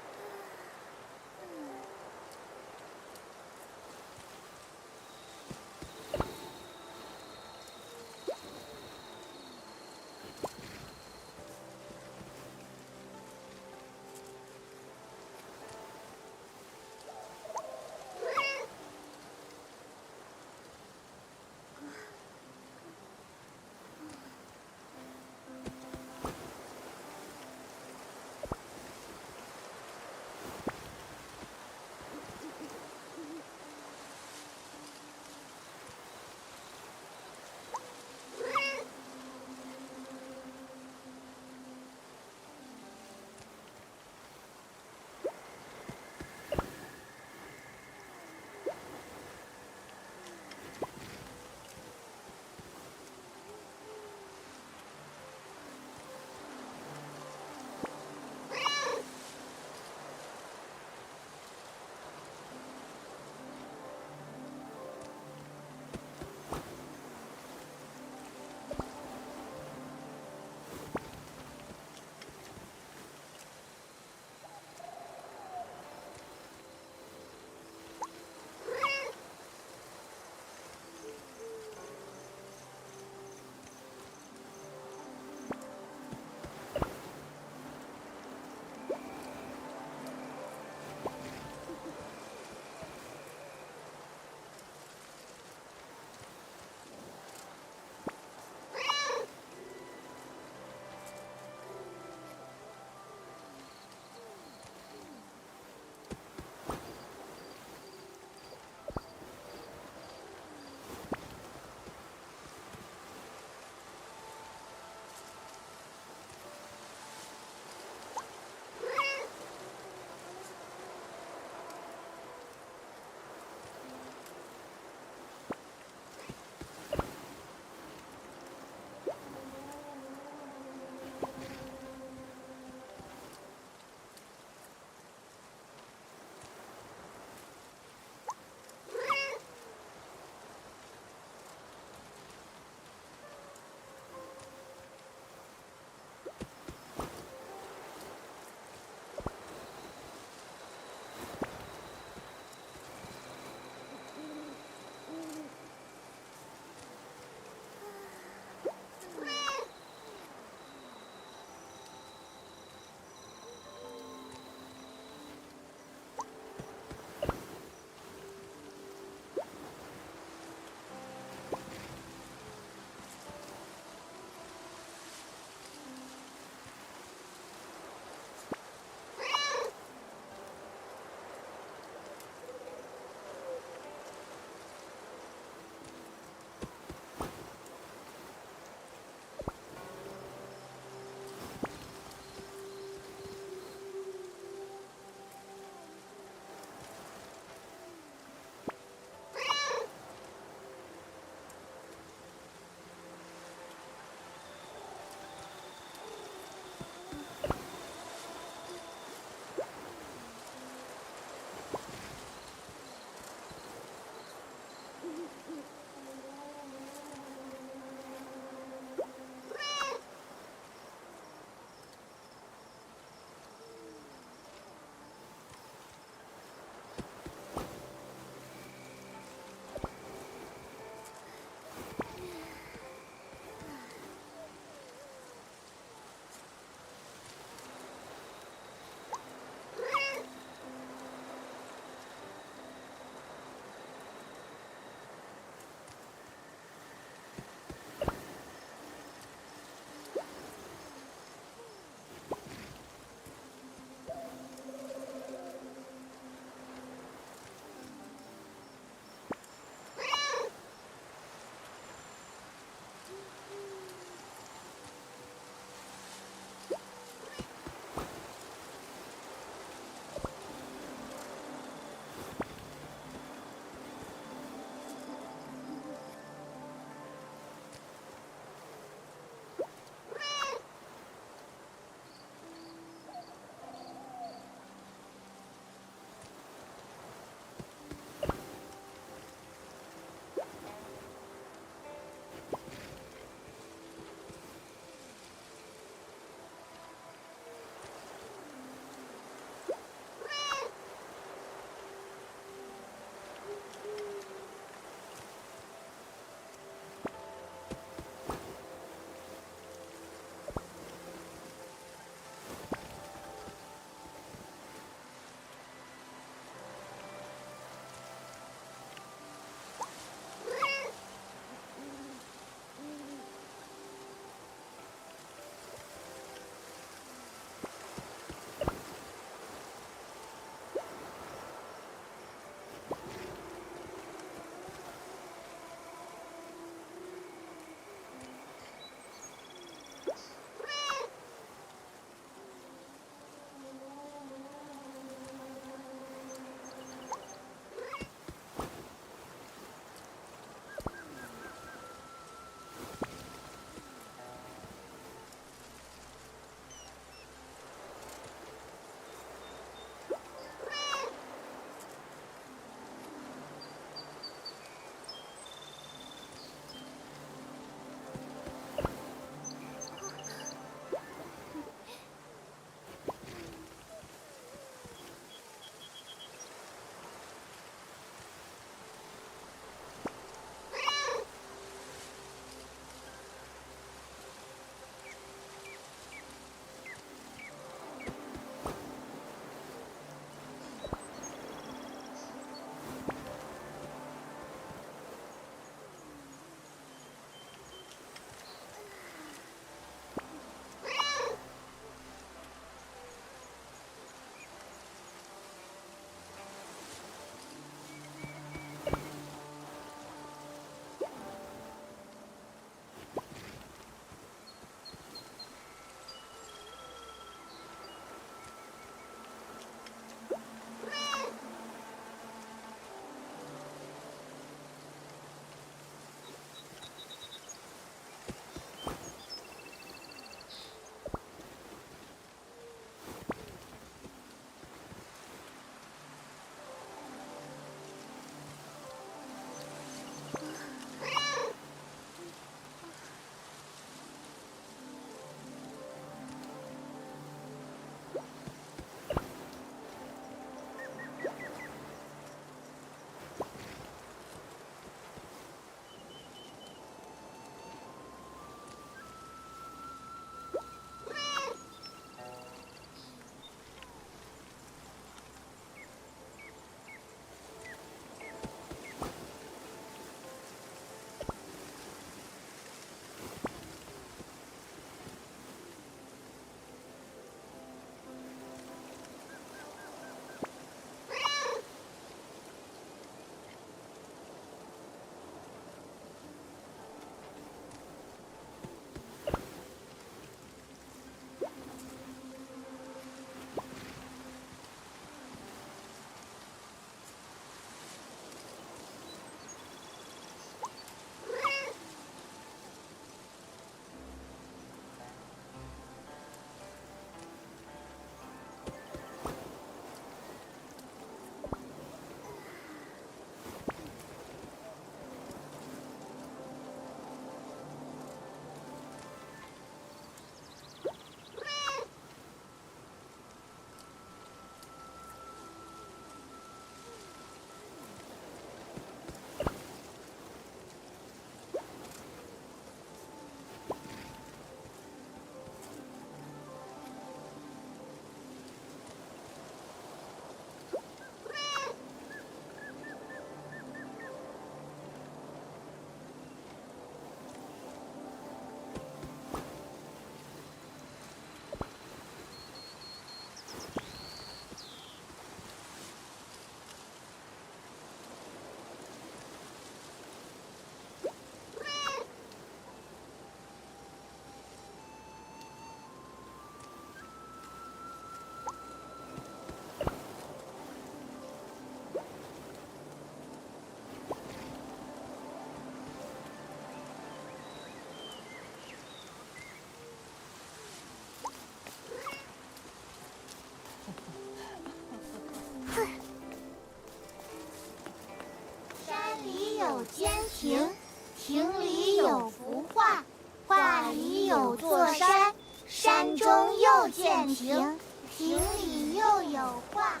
先庭，庭里有幅画，画里有座山，山中又见亭，亭里又有画。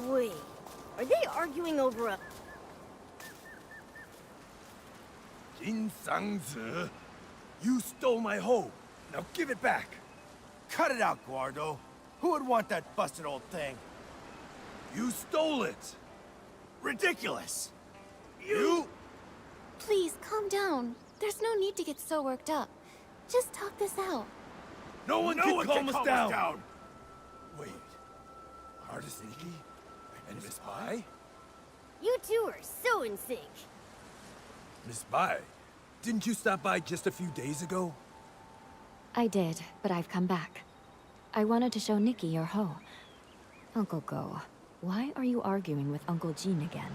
Wait, are they arguing over a... Jinsangzi, you stole my hoe. Now give it back. Cut it out, Guardo. Who would want that busted old thing? You stole it. Ridiculous! You? Please, calm down. There's no need to get so worked up. Just talk this out. No one No can one calm can us calm down. us down. Wait. Artist Nikki? And Miss Bai? You two are so in sync. Miss Bai, didn't you stop by just a few days ago? I did, but I've come back. I wanted to show Nikki your hoe. Uncle Go, why are you arguing with Uncle Jean again?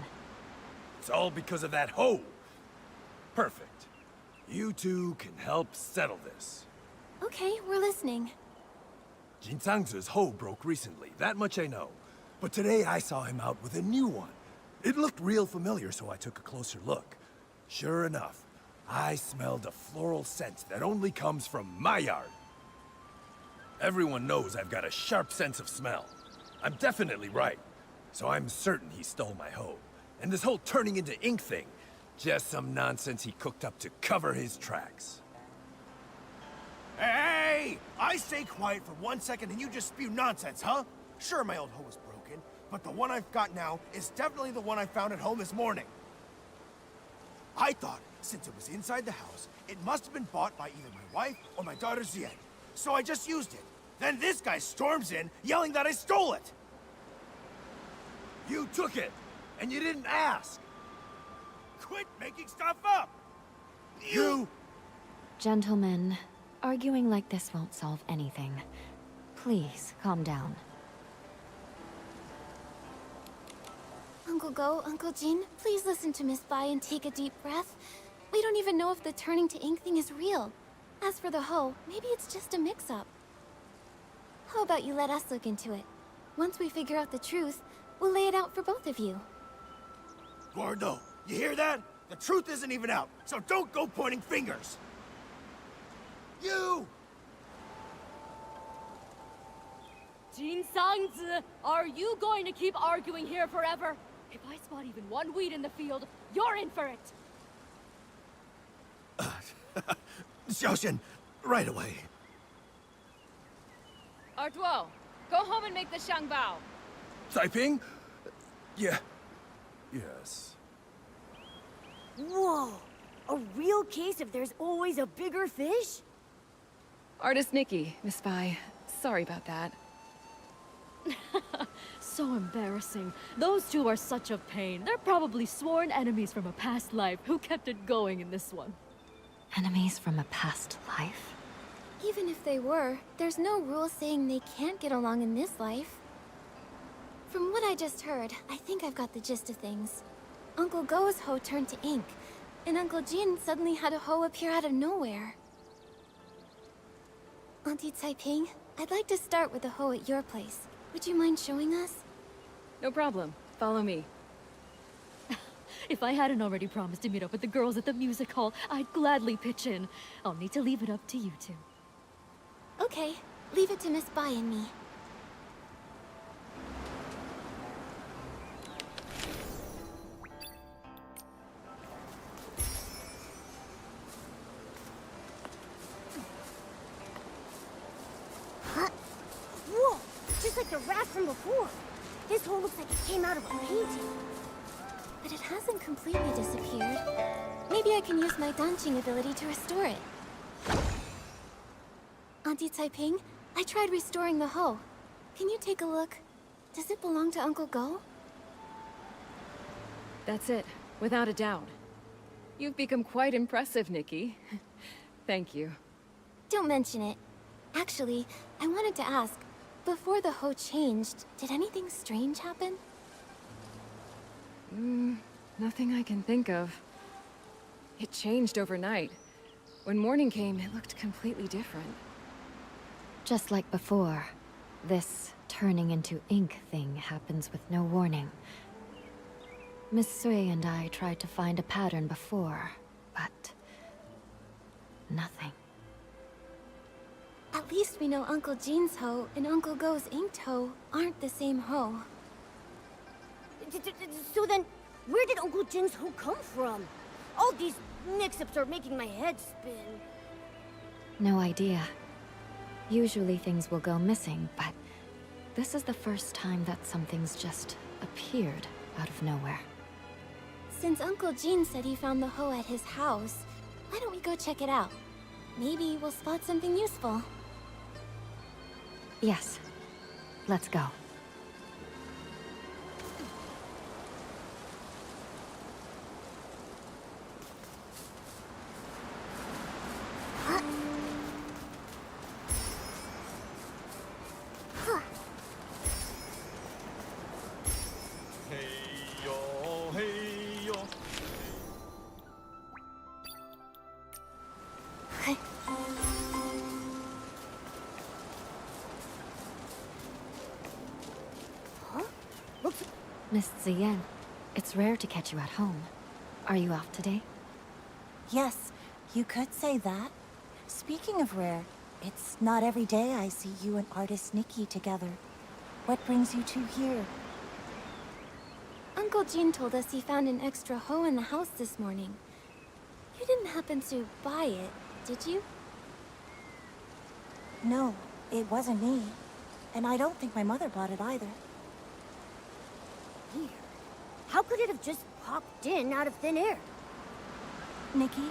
It's all because of that hoe. Perfect. You two can help settle this. Okay, we're listening. Jinsangzi's hoe broke recently, that much I know. But today I saw him out with a new one. It looked real familiar, so I took a closer look. Sure enough, I smelled a floral scent that only comes from my yard. Everyone knows I've got a sharp sense of smell. I'm definitely right. So I'm certain he stole my hoe. And this whole turning into ink thing, just some nonsense he cooked up to cover his tracks. Hey! I stay quiet for 1 second and you just spew nonsense, huh? Sure, my old hoe was broken, but the one I've got now is definitely the one I found at home this morning. I thought, since it was inside the house, it must have been bought by either my wife or my daughter Zien. So I just used it. Then this guy storms in, yelling that I stole it. You took it, and you didn't ask. Quit making stuff up! You... Gentlemen, arguing like this won't solve anything. Please, calm down. Uncle Go, Uncle Jean, please listen to Miss Bai and take a deep breath. We don't even know if the turning to ink thing is real. As for the hoe, maybe it's just a mix-up. How about you let us look into it? Once we figure out the truth, we'll lay it out for both of you. Gordo, you hear that? The truth isn't even out, so don't go pointing fingers. You! Jinsangzi, are you going to keep arguing here forever? If I spot even one weed in the field, you're in for it! Xiaoxian, right away. Artuo, go home and make the shangbao. Taiping? Yeah. Yes. Whoa! A real case of there's always a bigger fish? Artist Nikki, Miss Bai. Sorry about that. So embarrassing. Those two are such a pain. They're probably sworn enemies from a past life who kept it going in this one. Enemies from a past life? Even if they were, there's no rule saying they can't get along in this life. From what I just heard, I think I've got the gist of things. Uncle Go's hoe turned to ink, and Uncle Jin suddenly had a hoe appear out of nowhere. Auntie Taiping, I'd like to start with the hoe at your place. Would you mind showing us? No problem. Follow me. If I hadn't already promised to meet up with the girls at the music hall, I'd gladly pitch in. I'll need to leave it up to you two. Okay, leave it to Miss Bai and me. Huh? Whoa! Just like the raft from before. This hole looks like it came out of a painting. But it hasn't completely disappeared. Maybe I can use my dancing ability to restore it. Auntie Taiping, I tried restoring the hoe. Can you take a look? Does it belong to Uncle Go? That's it, without a doubt. You've become quite impressive, Nikki. Thank you. Don't mention it. Actually, I wanted to ask, before the hoe changed, did anything strange happen? Nothing I can think of. It changed overnight. When morning came, it looked completely different. Just like before, this turning into ink thing happens with no warning. Miss Sui and I tried to find a pattern before, but nothing. At least we know Uncle Jean's hoe and Uncle Go's inked hoe aren't the same hoe. So then, where did Uncle Jin's hoe come from? All these mix-ups are making my head spin. No idea. Usually things will go missing, but this is the first time that something's just appeared out of nowhere. Since Uncle Jean said he found the hoe at his house, why don't we go check it out? Maybe we'll spot something useful. Yes. Let's go. Miss Ziyan, it's rare to catch you at home. Are you off today? Yes, you could say that. Speaking of rare, it's not every day I see you and artist Nikki together. What brings you two here? Uncle Jean told us he found an extra hoe in the house this morning. You didn't happen to buy it, did you? No, it wasn't me. And I don't think my mother bought it either. Weird. How could it have just popped in out of thin air? Nikki,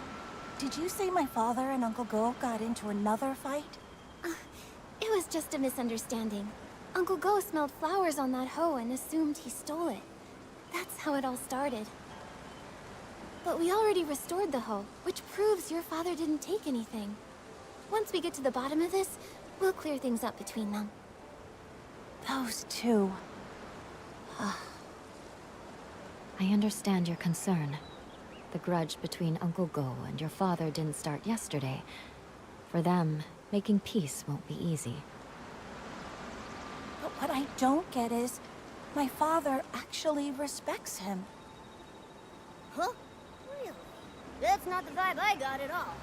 did you say my father and Uncle Go got into another fight? It was just a misunderstanding. Uncle Go smelled flowers on that hoe and assumed he stole it. That's how it all started. But we already restored the hoe, which proves your father didn't take anything. Once we get to the bottom of this, we'll clear things up between them. Those two. I understand your concern. The grudge between Uncle Go and your father didn't start yesterday. For them, making peace won't be easy. But what I don't get is, my father actually respects him. Huh? Really? That's not the vibe I got at all.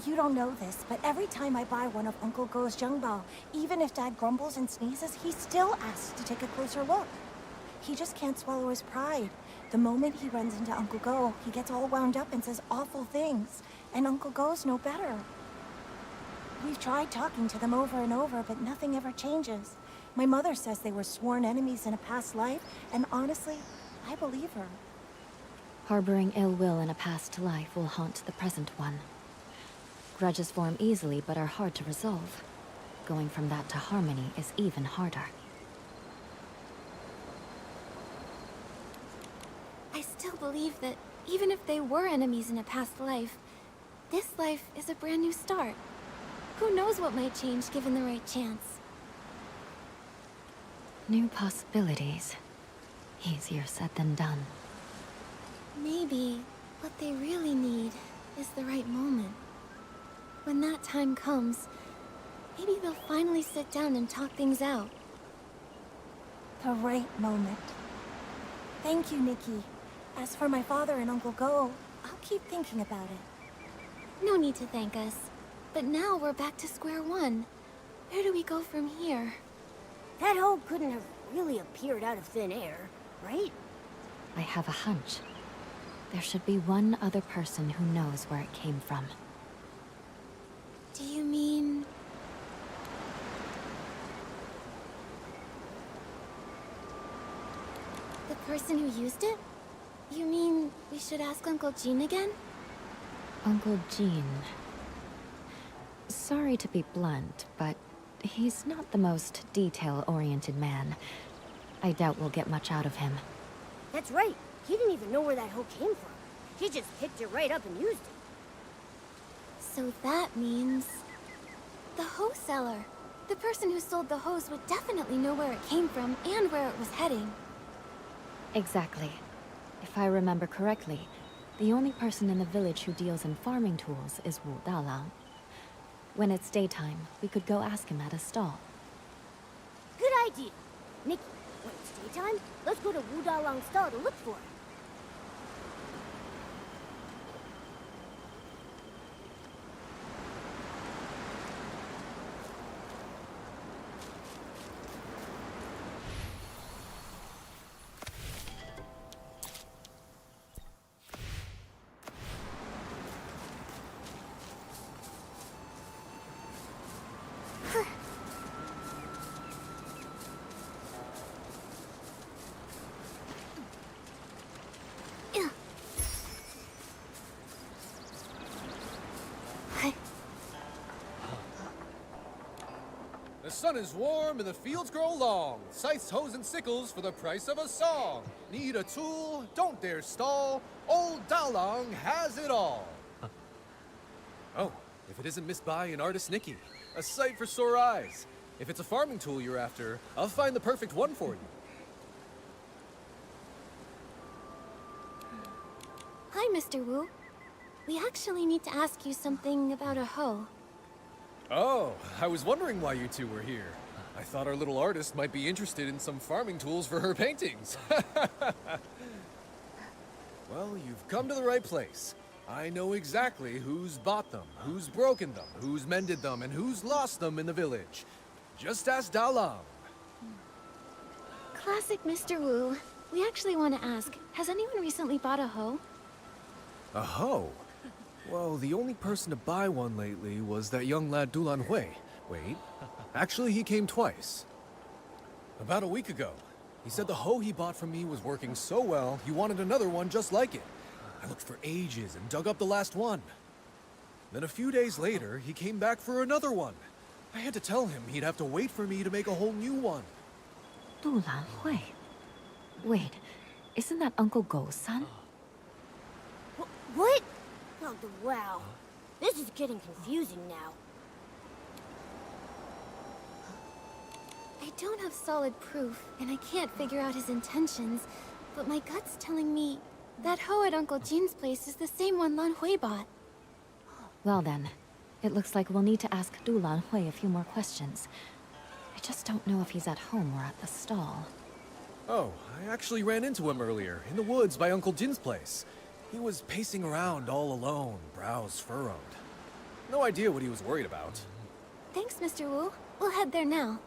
You don't know this, but every time I buy one of Uncle Go's Zhengbao, even if Dad grumbles and sneezes, he still asks to take a closer look. He just can't swallow his pride. The moment he runs into Uncle Go, he gets all wound up and says awful things. And Uncle Go's no better. We've tried talking to them over and over, but nothing ever changes. My mother says they were sworn enemies in a past life, and honestly, I believe her. Harboring ill will in a past life will haunt the present one. Grudges form easily but are hard to resolve. Going from that to harmony is even harder. I still believe that even if they were enemies in a past life, this life is a brand new start. Who knows what might change given the right chance? New possibilities. Easier said than done. Maybe what they really need is the right moment. When that time comes, maybe they'll finally sit down and talk things out. The right moment. Thank you, Nikki. As for my father and Uncle Go, I'll keep thinking about it. No need to thank us. But now we're back to square one. Where do we go from here? That hoe couldn't have really appeared out of thin air, right? I have a hunch. There should be one other person who knows where it came from. Do you mean... the person who used it? You mean we should ask Uncle Jean again? Uncle Jean. Sorry to be blunt, but he's not the most detail-oriented man. I doubt we'll get much out of him. That's right. He didn't even know where that hoe came from. He just picked it right up and used it. So that means... the hoe seller. The person who sold the hose would definitely know where it came from and where it was heading. Exactly. If I remember correctly, the only person in the village who deals in farming tools is Wu Dalang. When it's daytime, we could go ask him at his stall. idea. Nikki, when it's daytime, let's go to Wu Dalong's stall to look for it. The sun is warm and the fields grow long. Scythes, hoes, and sickles for the price of a song. Need a tool? Don't dare stall. Old Dalong has it all. Oh, if it isn't Miss Bai and artist Nikki. A sight for sore eyes. If it's a farming tool you're after, I'll find the perfect one for you. Hi, Mr. Wu. We actually need to ask you something about a hoe. Oh, I was wondering why you two were here. I thought our little artist might be interested in some farming tools for her paintings. Well, you've come to the right place. I know exactly who's bought them, who's broken them, who's mended them, and who's lost them in the village. Just ask Dalong. Classic Mr. Wu. We actually want to ask, has anyone recently bought a hoe? A hoe? Well, the only person to buy one lately was that young lad Dulan Hui. Wait, actually he came twice. About a week ago. He said the hoe he bought from me was working so well, he wanted another one just like it. I looked for ages and dug up the last one. Then a few days later, he came back for another one. I had to tell him he'd have to wait for me to make a whole new one. Dulan Hui. Wait, isn't that Uncle Go's son? What? Oh, wow. This is getting confusing now. I don't have solid proof, and I can't figure out his intentions, but my gut's telling me that hoe at Uncle Jin's place is the same one Lan Hui bought. Well then, it looks like we'll need to ask Dulan Hui a few more questions. I just don't know if he's at home or at the stall. Oh, I actually ran into him earlier, in the woods by Uncle Jin's place. He was pacing around all alone, brows furrowed. No idea what he was worried about. Thanks, Mr. Wu. We'll head there now.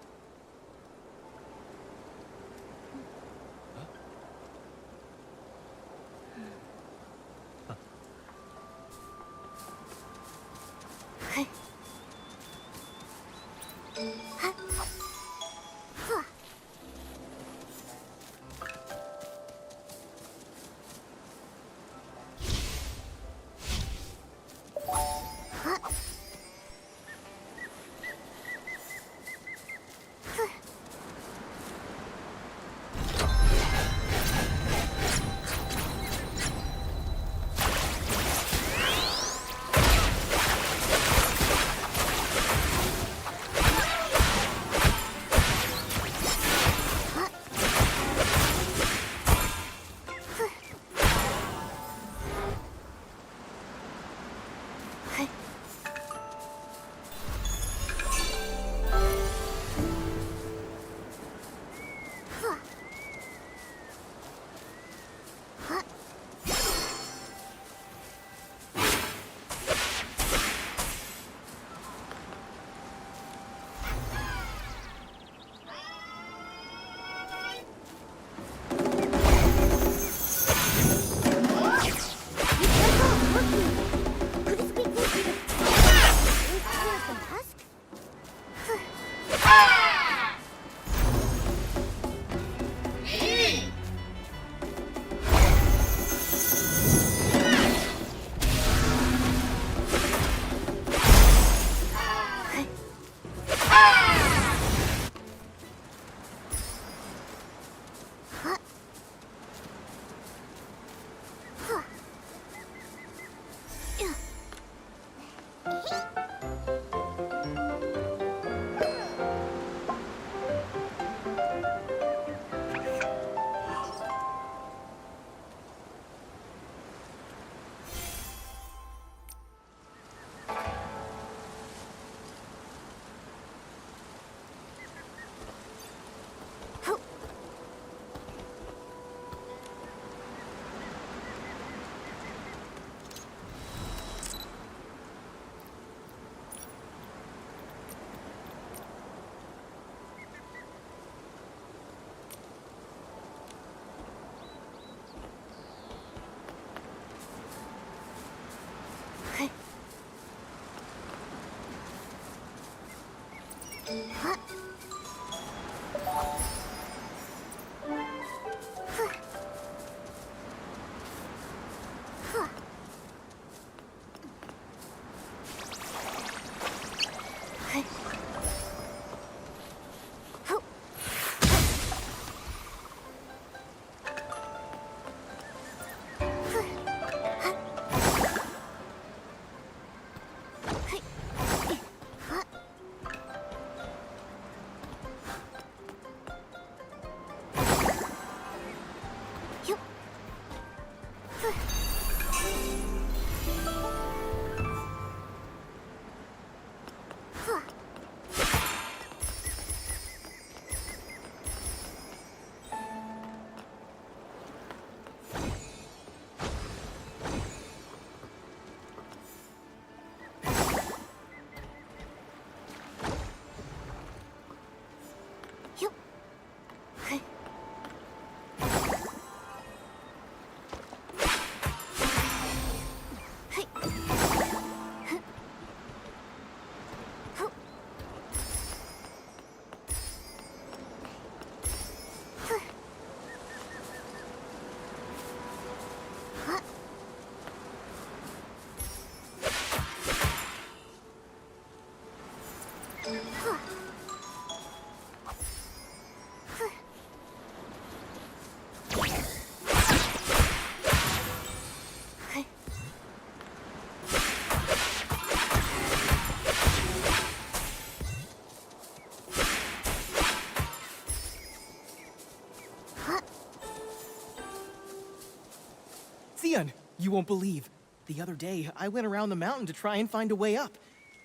Xian, you won't believe. The other day, I went around the mountain to try and find a way up.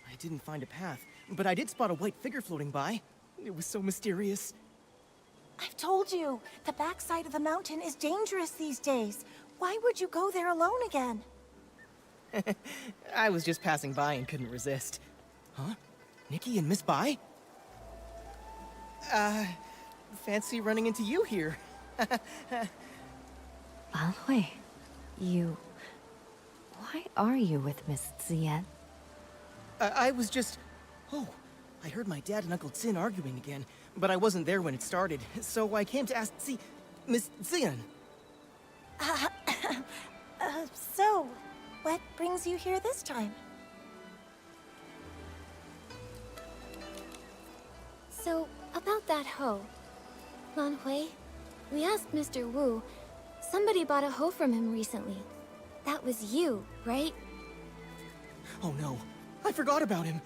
I didn't find a path, but I did spot a white figure floating by. It was so mysterious. I've told you, the backside of the mountain is dangerous these days. Why would you go there alone again? I was just passing by and couldn't resist. Huh? Nikki and Miss Bai? Fancy running into you here. Lan Hui, you... Why are you with Miss Xian? I was just... Oh, I heard my dad and Uncle Xin arguing again, but I wasn't there when it started, so I came to ask Miss Xian. So, what brings you here this time? So, about that hoe. Lan Hui, we asked Mr. Wu. Somebody bought a hoe from him recently. That was you, right? Oh no, I forgot about him.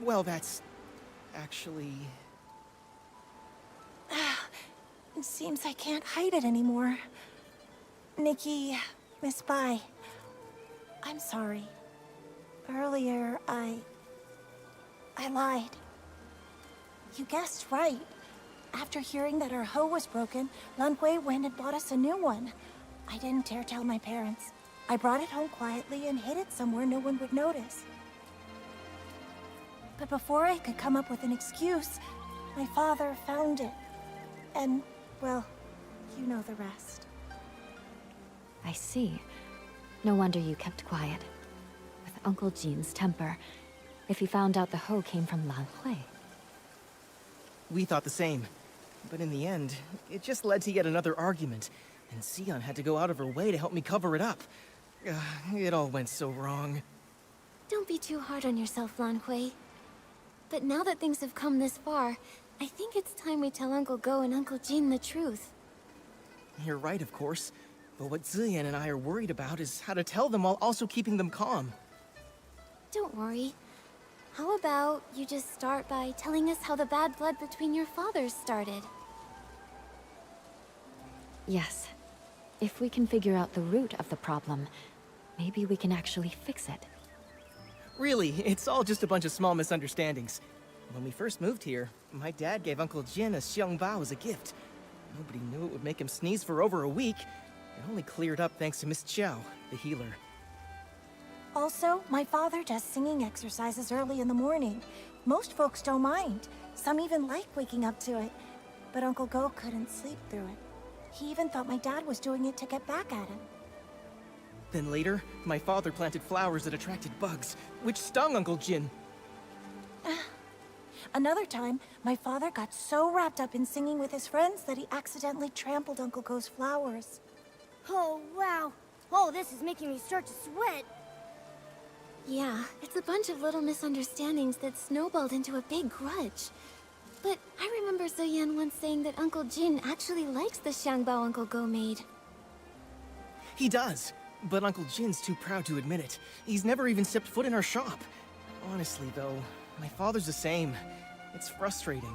Well, that's... actually... It seems I can't hide it anymore. Nikki, Miss Bai, I'm sorry. Earlier, I lied. You guessed right. After hearing that our hoe was broken, Lan Hui went and bought us a new one. I didn't dare tell my parents. I brought it home quietly and hid it somewhere no one would notice. But before I could come up with an excuse, my father found it. And, well, you know the rest. I see. No wonder you kept quiet. With Uncle Jin's temper, if he found out the hoe came from Lan Hui. We thought the same. But in the end, it just led to yet another argument, and Xian had to go out of her way to help me cover it up. It all went so wrong. Don't be too hard on yourself, Lan Hui. But now that things have come this far, I think it's time we tell Uncle Go and Uncle Jin the truth. You're right, of course. But what Ziyan and I are worried about is how to tell them while also keeping them calm. Don't worry. How about you just start by telling us how the bad blood between your fathers started? Yes. If we can figure out the root of the problem, maybe we can actually fix it. Really, it's all just a bunch of small misunderstandings. When we first moved here, my dad gave Uncle Jin a xiangbao as a gift. Nobody knew it would make him sneeze for over a week. It only cleared up thanks to Miss Chow, the healer. Also, my father does singing exercises early in the morning. Most folks don't mind. Some even like waking up to it. But Uncle Go couldn't sleep through it. He even thought my dad was doing it to get back at him. Then later, my father planted flowers that attracted bugs, which stung Uncle Jin. Another time, my father got so wrapped up in singing with his friends that he accidentally trampled Uncle Go's flowers. Oh, wow. Oh, this is making me start to sweat. Yeah, it's a bunch of little misunderstandings that snowballed into a big grudge. But I remember Ziyan once saying that Uncle Jin actually likes the xiangbao Uncle Go made. He does, but Uncle Jin's too proud to admit it. He's never even stepped foot in our shop. Honestly, though, my father's the same. It's frustrating.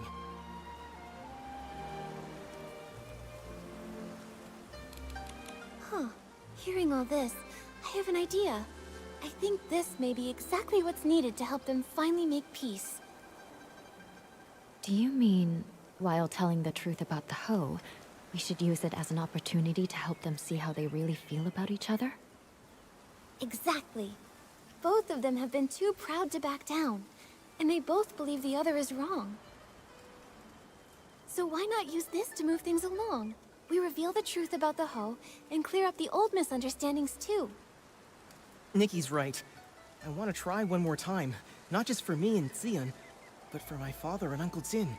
Huh. Hearing all this, I have an idea. I think this may be exactly what's needed to help them finally make peace. Do you mean, while telling the truth about the hoe, we should use it as an opportunity to help them see how they really feel about each other? Exactly. Both of them have been too proud to back down, and they both believe the other is wrong. So why not use this to move things along? We reveal the truth about the hoe, and clear up the old misunderstandings too. Nikki's right. I want to try one more time, not just for me and Xian, but for my father and Uncle Jin.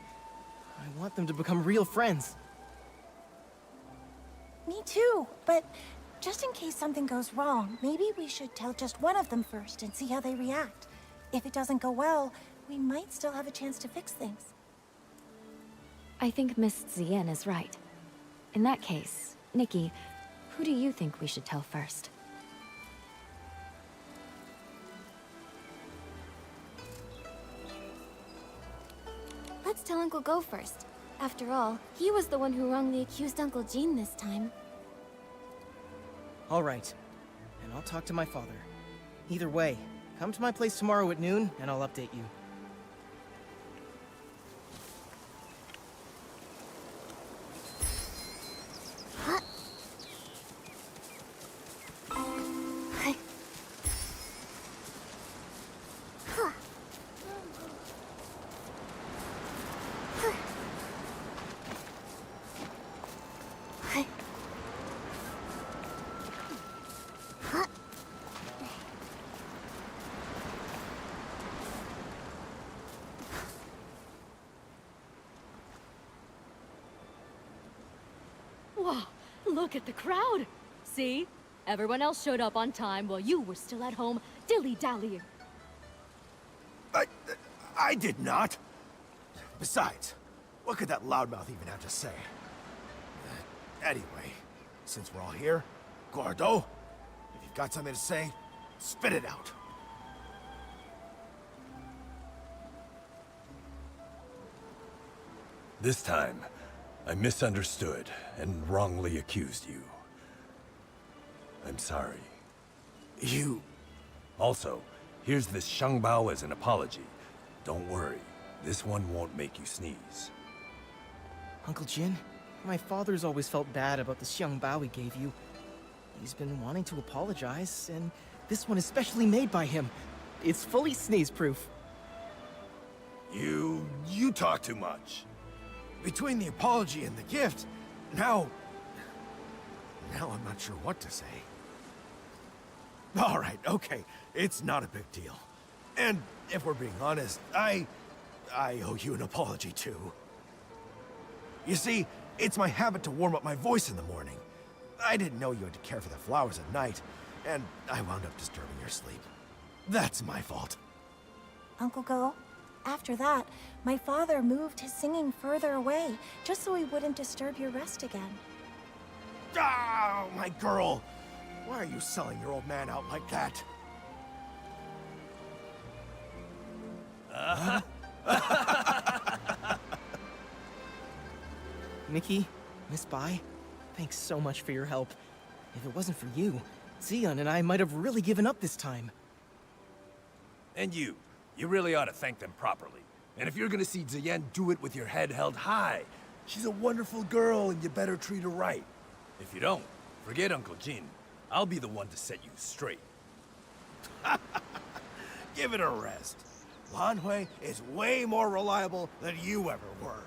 I want them to become real friends. Me too, but just in case something goes wrong, maybe we should tell just one of them first and see how they react. If it doesn't go well, we might still have a chance to fix things. I think Miss Ziyan is right. In that case, Nikki, who do you think we should tell first? Let's tell Uncle Go first. After all, he was the one who wrongly accused Uncle Jin this time. All right. And I'll talk to my father. Either way, come to my place tomorrow at noon, and I'll update you. Whoa, look at the crowd. See? Everyone else showed up on time while you were still at home dilly-dallying. I did not. Besides, what could that loudmouth even have to say? Anyway, since we're all here, Gordo, if you've got something to say, spit it out. This time, I misunderstood and wrongly accused you. I'm sorry. You... Also, here's this Shangbao as an apology. Don't worry, this one won't make you sneeze. Uncle Jin, my father's always felt bad about the xiangbao he gave you. He's been wanting to apologize, and this one is specially made by him. It's fully sneeze-proof. You talk too much. Between the apology and the gift, now I'm not sure what to say. All right, okay, it's not a big deal. And if we're being honest, I owe you an apology too. You see, it's my habit to warm up my voice in the morning. I didn't know you had to care for the flowers at night, and I wound up disturbing your sleep. That's my fault. Uncle Go, after that, my father moved his singing further away, just so he wouldn't disturb your rest again. Ah, my girl! Why are you selling your old man out like that? Nikki, Miss Bai, thanks so much for your help. If it wasn't for you, Xion and I might have really given up this time. And you really ought to thank them properly. And if you're gonna see Ziyan, do it with your head held high. She's a wonderful girl, and you better treat her right. If you don't, forget Uncle Jin. I'll be the one to set you straight. Give it a rest. Lan Hui is way more reliable than you ever were.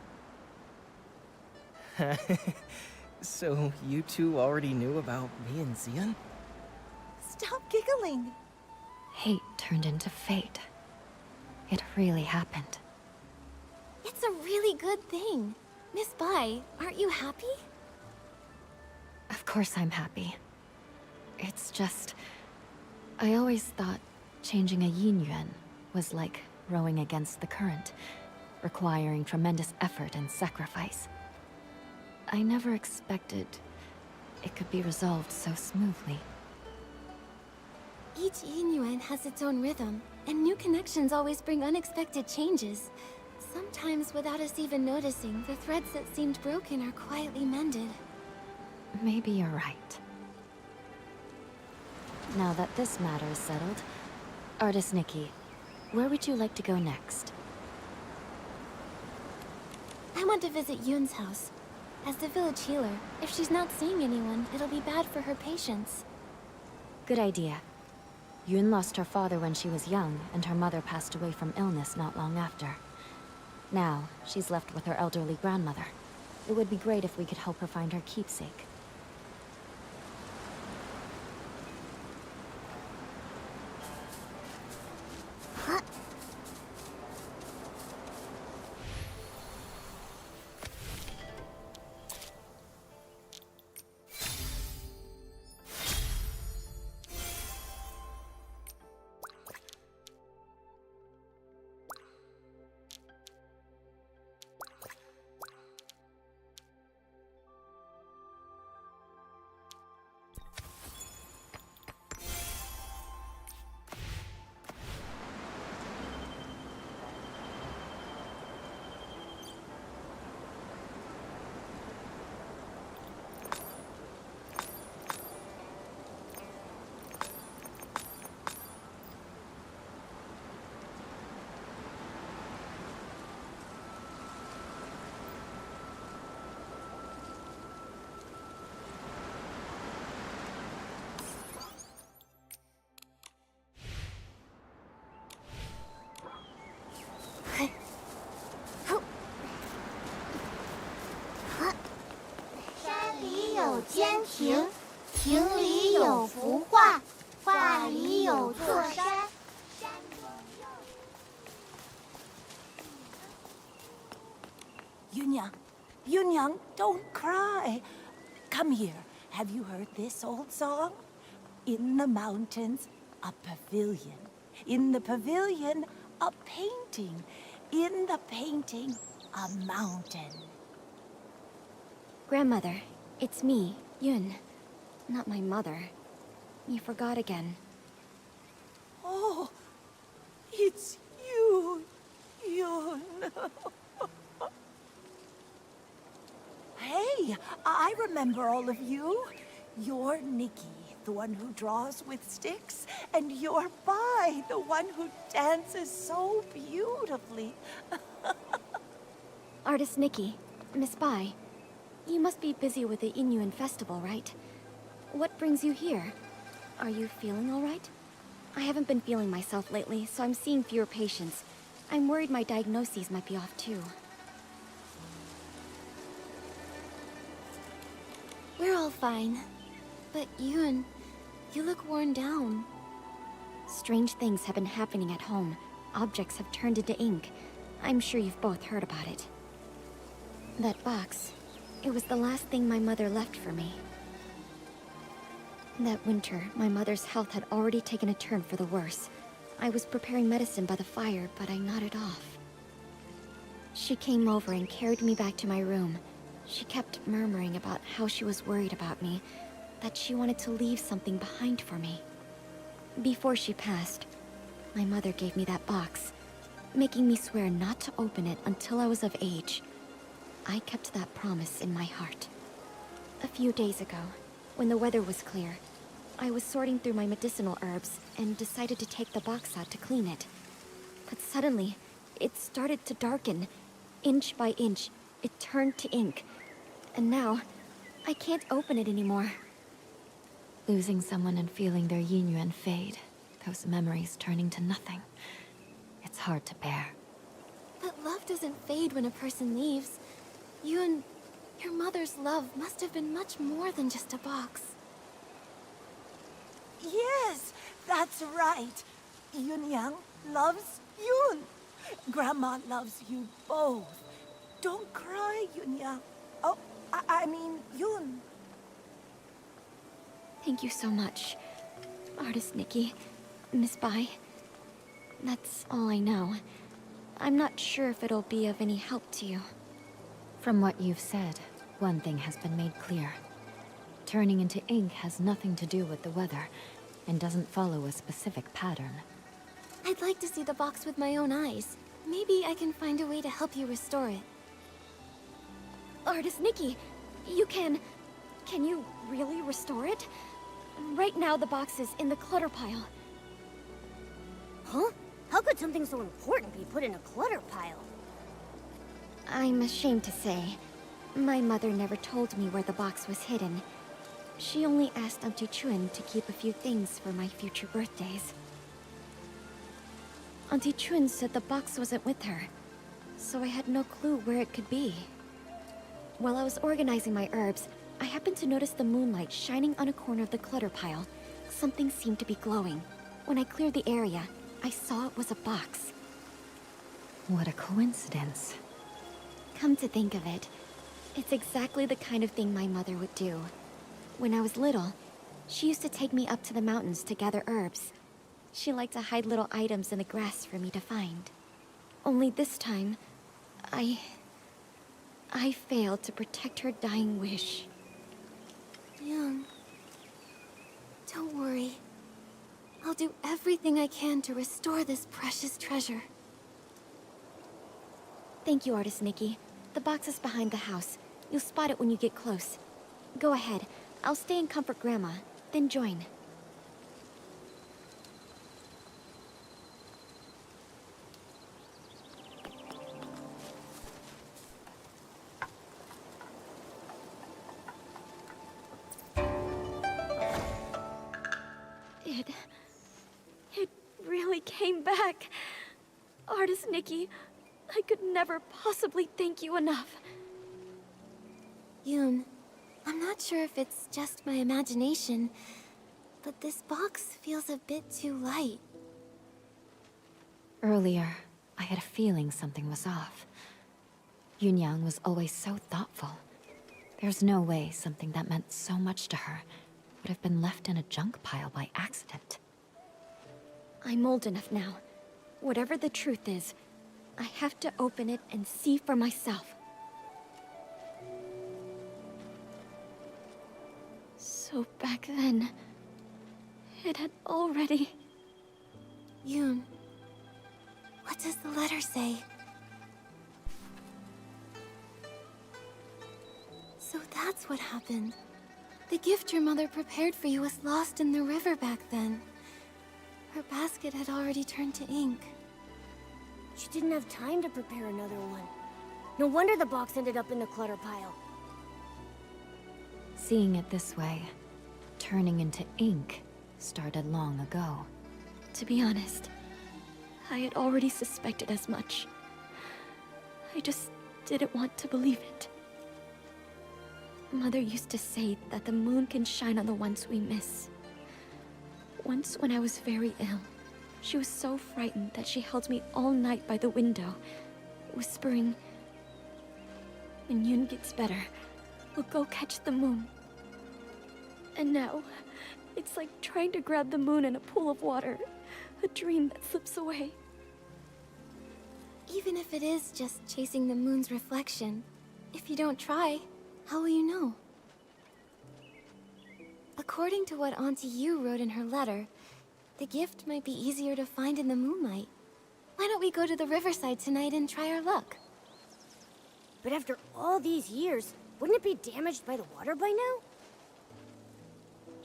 So, you two already knew about me and Xion? Stop giggling! Hate turned into fate. It really happened. It's a really good thing. Miss Bai, aren't you happy? Of course I'm happy. It's just... I always thought changing a yin yuan was like rowing against the current, requiring tremendous effort and sacrifice. I never expected it could be resolved so smoothly. Each yin yuan has its own rhythm, and new connections always bring unexpected changes. Sometimes, without us even noticing, the threads that seemed broken are quietly mended. Maybe you're right. Now that this matter is settled, Artist Nikki, where would you like to go next? I want to visit Yoon's house. As the village healer, if she's not seeing anyone, it'll be bad for her patients. Good idea. Yoon lost her father when she was young, and her mother passed away from illness not long after. Now, she's left with her elderly grandmother. It would be great if we could help her find her keepsake. 有坚亭，亭里有幅画，画里有座山，山中有。Yunyang, Yunyang, don't cry. Come here. Have you heard this old song? In the mountains, a pavilion. In the pavilion, a painting. In the painting, a mountain. Grandmother, it's me, Yun. Not my mother. You forgot again. Oh, it's you, Yun. Hey, I remember all of you. You're Nikki, the one who draws with sticks, and you're Bai, the one who dances so beautifully. Artist Nikki, Miss Bai, you must be busy with the Inuan festival, right? What brings you here? Are you feeling all right? I haven't been feeling myself lately, so I'm seeing fewer patients. I'm worried my diagnoses might be off too. We're all fine. But Yun, you look worn down. Strange things have been happening at home. Objects have turned into ink. I'm sure you've both heard about it. That box, it was the last thing my mother left for me. That winter, my mother's health had already taken a turn for the worse. I was preparing medicine by the fire, but I nodded off. She came over and carried me back to my room. She kept murmuring about how she was worried about me, that she wanted to leave something behind for me. Before she passed, my mother gave me that box, making me swear not to open it until I was of age. I kept that promise in my heart. A few days ago, when the weather was clear, I was sorting through my medicinal herbs and decided to take the box out to clean it. But suddenly, it started to darken. Inch by inch, it turned to ink. And now, I can't open it anymore. Losing someone and feeling their yin yuan fade, those memories turning to nothing. It's hard to bear. But love doesn't fade when a person leaves. You and your mother's love must have been much more than just a box. Yes, that's right. Yunyang loves Yun. Grandma loves you both. Don't cry, Yunyang. Oh, I mean, Yun. Thank you so much, Artist Nikki, Miss Bai. That's all I know. I'm not sure if it'll be of any help to you. From what you've said, one thing has been made clear. Turning into ink has nothing to do with the weather, and doesn't follow a specific pattern. I'd like to see the box with my own eyes. Maybe I can find a way to help you restore it. Artist Nikki, you can you really restore it? Right now the box is in the clutter pile. Huh? How could something so important be put in a clutter pile? I'm ashamed to say, my mother never told me where the box was hidden. She only asked Auntie Chun to keep a few things for my future birthdays. Auntie Chun said the box wasn't with her, so I had no clue where it could be. While I was organizing my herbs, I happened to notice the moonlight shining on a corner of the clutter pile. Something seemed to be glowing. When I cleared the area, I saw it was a box. What a coincidence. Come to think of it, it's exactly the kind of thing my mother would do. When I was little, she used to take me up to the mountains to gather herbs. She liked to hide little items in the grass for me to find. Only this time, I failed to protect her dying wish. Young, don't worry. I'll do everything I can to restore this precious treasure. Thank you, Artist Nikki. The box is behind the house. You'll spot it when you get close. Go ahead. I'll stay and comfort Grandma, then join. It really came back. Artist Nikki, I could never possibly thank you enough. Yoon, I'm not sure if it's just my imagination, but this box feels a bit too light. Earlier, I had a feeling something was off. Yunyang was always so thoughtful. There's no way something that meant so much to her would have been left in a junk pile by accident. I'm old enough now. Whatever the truth is, I have to open it and see for myself. So back then, it had already... Yoon, what does the letter say? So that's what happened. The gift your mother prepared for you was lost in the river back then. Her basket had already turned to ink. She didn't have time to prepare another one. No wonder the box ended up in the clutter pile. Seeing it this way, turning into ink started long ago. To be honest, I had already suspected as much. I just didn't want to believe it. Mother used to say that the moon can shine on the ones we miss. Once when I was very ill, she was so frightened that she held me all night by the window, whispering, "When Yoon gets better, we'll go catch the moon." And now, it's like trying to grab the moon in a pool of water, a dream that slips away. Even if it is just chasing the moon's reflection, if you don't try, how will you know? According to what Auntie Yu wrote in her letter, the gift might be easier to find in the moonlight. Why don't we go to the riverside tonight and try our luck? But after all these years, wouldn't it be damaged by the water by now?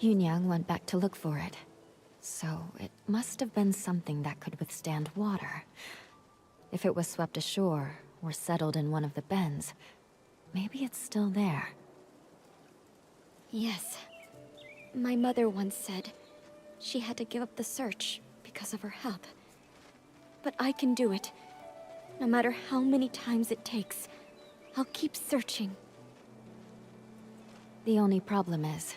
Yunyang went back to look for it. So it must have been something that could withstand water. If it was swept ashore or settled in one of the bends, maybe it's still there. Yes. My mother once said she had to give up the search because of her health. But I can do it. No matter how many times it takes, I'll keep searching. The only problem is,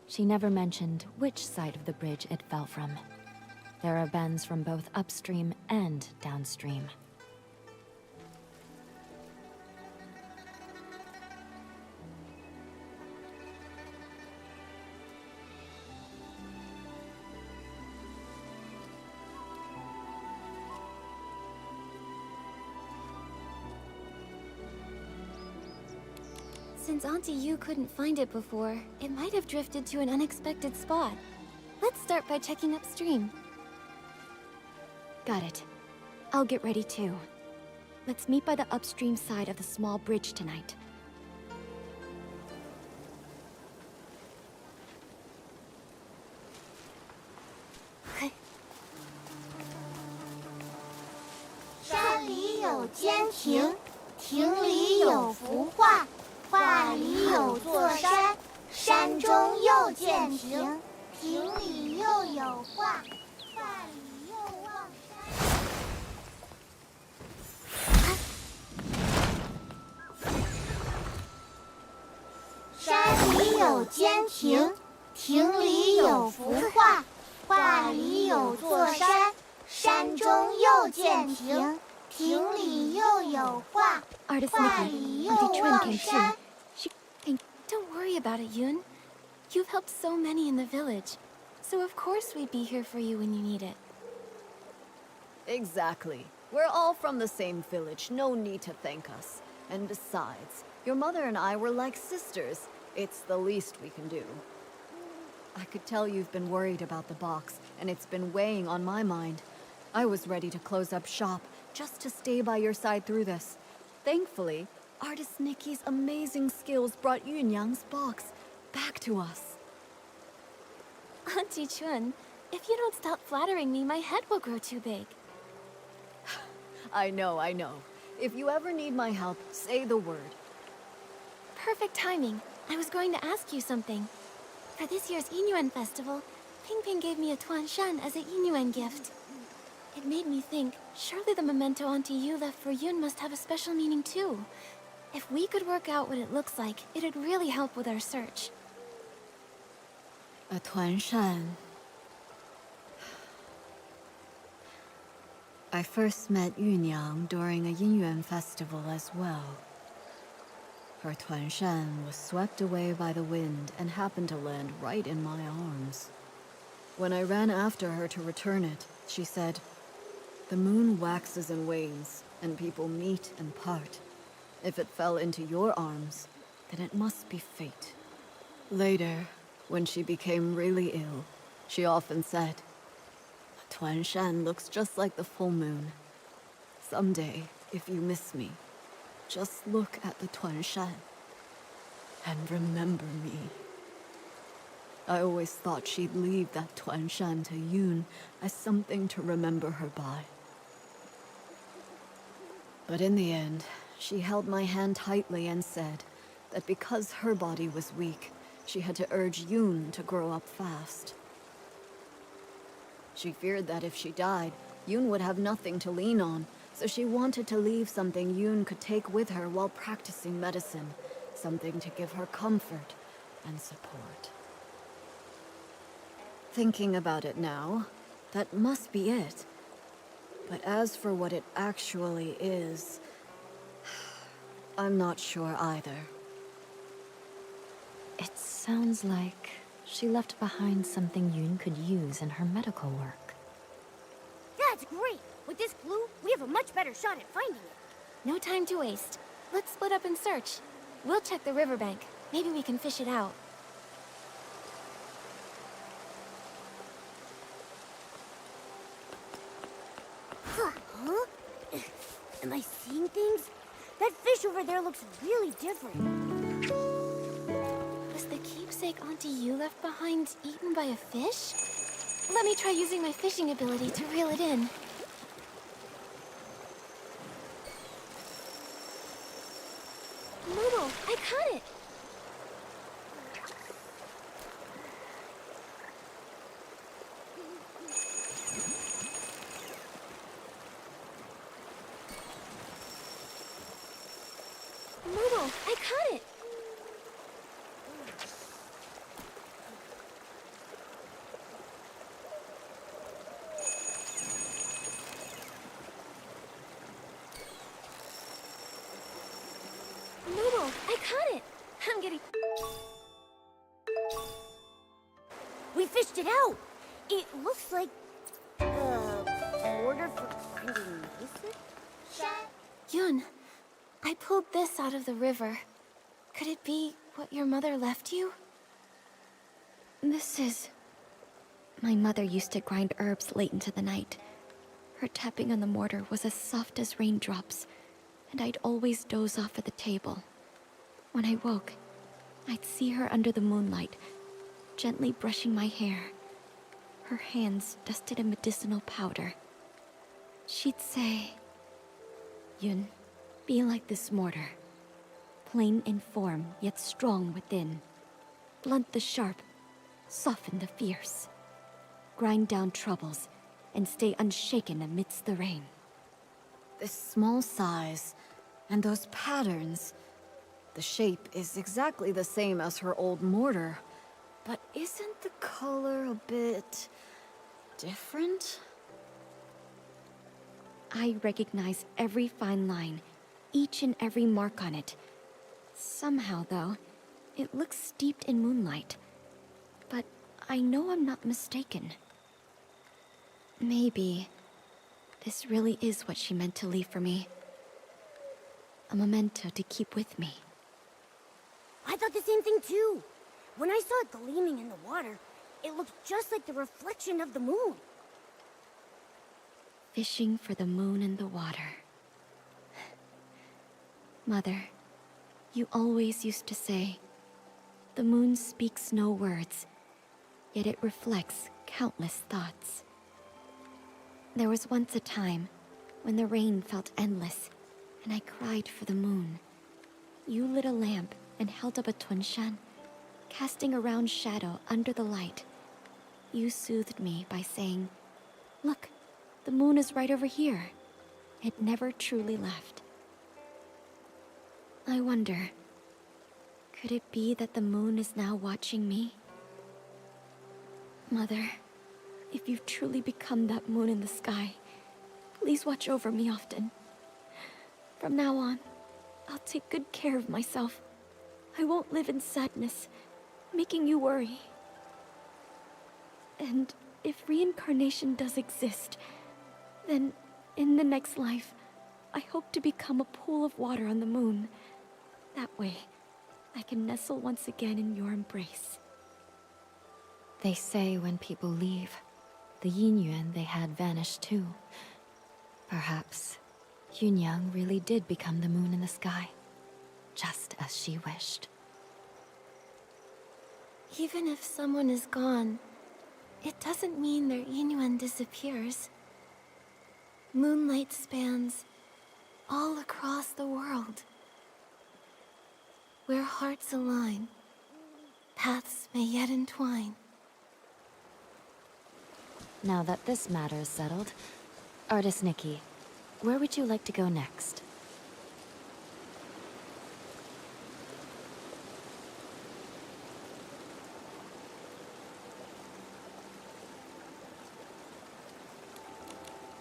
she never mentioned which side of the bridge it fell from. There are bends from both upstream and downstream. Since Auntie Yu couldn't find it before, it might have drifted to an unexpected spot. Let's start by checking upstream. Got it. I'll get ready too. Let's meet by the upstream side of the small bridge tonight. Okay. 山里有间亭，亭里有幅画，画里有座山，山中又见亭，亭里又有画，画里又望山。山里有间亭，亭里有幅画，画里有座山，山中又见亭，亭里又有画， Artist 画 Nikki, 里又 Auntie Chun 望 came 山 too.。Don't worry about it, Yoon. You've helped so many in the village, so of course we'd be here for you when you need it. Exactly. We're all from the same village, no need to thank us. And besides, your mother and I were like sisters. It's the least we can do. I could tell you've been worried about the box, and it's been weighing on my mind. I was ready to close up shop, just to stay by your side through this. Thankfully, Artist Nikki's amazing skills brought Yunyang's box back to us. Auntie Chun, if you don't stop flattering me, my head will grow too big. I know. If you ever need my help, say the word. Perfect timing. I was going to ask you something. For this year's Yinyuan festival, Ping Ping gave me a Tuan Shan as a Yinyuan gift. It made me think, surely the memento Auntie Yu left for Yun must have a special meaning too. If we could work out what it looks like, it'd really help with our search. A Tuanshan. I first met Yunyang during a Yinyuan festival as well. Her Tuanshan was swept away by the wind and happened to land right in my arms. When I ran after her to return it, she said, "The moon waxes and wanes, and people meet and part. If it fell into your arms, then it must be fate." Later, when she became really ill, she often said, "A Tuanshan looks just like the full moon. Someday, if you miss me, just look at the Tuanshan and remember me." I always thought she'd leave that Tuanshan to Yun as something to remember her by. But in the end, she held my hand tightly and said that because her body was weak, she had to urge Yun to grow up fast. She feared that if she died, Yun would have nothing to lean on, so she wanted to leave something Yun could take with her while practicing medicine, something to give her comfort and support. Thinking about it now, that must be it. But as for what it actually is, I'm not sure either. It sounds like she left behind something Yun could use in her medical work. That's great! With this clue, we have a much better shot at finding it. No time to waste. Let's split up and search. We'll check the riverbank. Maybe we can fish it out. Huh? Am I seeing things? That fish over there looks really different. Was the keepsake Auntie Yu left behind eaten by a fish? Let me try using my fishing ability to reel it in. Momo, I caught it! Momo, I caught it! Momo, I caught it! I'm getting... We fished it out! It looks like... order for finding medicine? Yun, I pulled this out of the river. Could it be what your mother left you? This is... My mother used to grind herbs late into the night. Her tapping on the mortar was as soft as raindrops, and I'd always doze off at the table. When I woke, I'd see her under the moonlight, gently brushing my hair, her hands dusted in medicinal powder. She'd say, "Yun, be like this mortar. Plain in form, yet strong within. Blunt the sharp, soften the fierce. Grind down troubles, and stay unshaken amidst the rain." This small size, and those patterns. The shape is exactly the same as her old mortar, but isn't the color a bit different? I recognize every fine line, each and every mark on it. Somehow, though, it looks steeped in moonlight. But I know I'm not mistaken. Maybe this really is what she meant to leave for me. A memento to keep with me. I thought the same thing too. When I saw it gleaming in the water, it looked just like the reflection of the moon. Fishing for the moon in the water. Mother, you always used to say, "The moon speaks no words, yet it reflects countless thoughts." There was once a time when the rain felt endless, and I cried for the moon. You lit a lamp and held up a Tuanshan, casting a round shadow under the light. You soothed me by saying, "Look, the moon is right over here." It never truly left. I wonder, could it be that the moon is now watching me? Mother, if you've truly become that moon in the sky, please watch over me often. From now on, I'll take good care of myself. I won't live in sadness, making you worry. And if reincarnation does exist, then in the next life, I hope to become a pool of water on the moon. That way, I can nestle once again in your embrace. They say when people leave, the yin-yuan they had vanished too. Perhaps Yunyang really did become the moon in the sky, just as she wished. Even if someone is gone, it doesn't mean their yin-yuan disappears. Moonlight spans all across the world. Where hearts align, paths may yet entwine. Now that this matter is settled, Artist Nikki, where would you like to go next?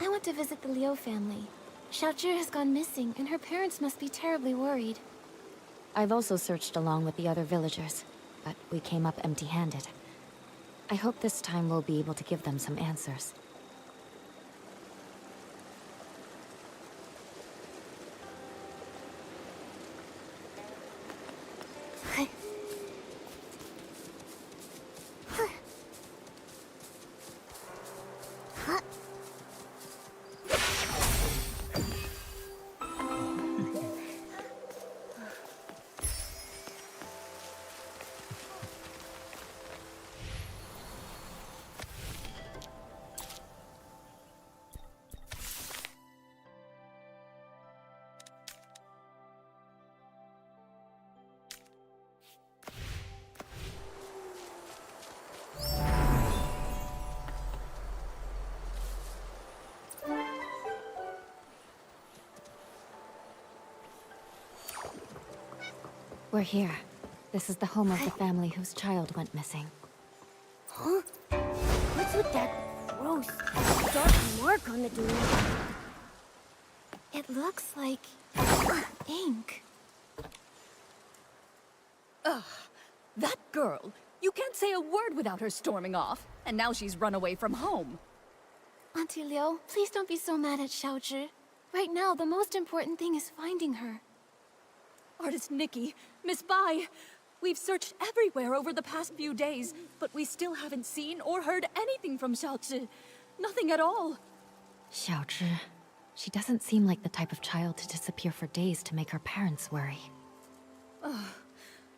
I want to visit the Liu family. Xiaozhi has gone missing, and her parents must be terribly worried. I've also searched along with the other villagers, but we came up empty-handed. I hope this time we'll be able to give them some answers. We're here. This is the home of the family whose child went missing. Huh? What's with that gross, dark mark on the door? It looks like ink. Ugh, that girl. You can't say a word without her storming off. And now she's run away from home. Auntie Liu, please don't be so mad at Xiaozhi. Right now, the most important thing is finding her. Artist Nikki, Miss Bai, we've searched everywhere over the past few days, but we still haven't seen or heard anything from Xiaozhi. Nothing at all. Xiaozhi. She doesn't seem like the type of child to disappear for days to make her parents worry.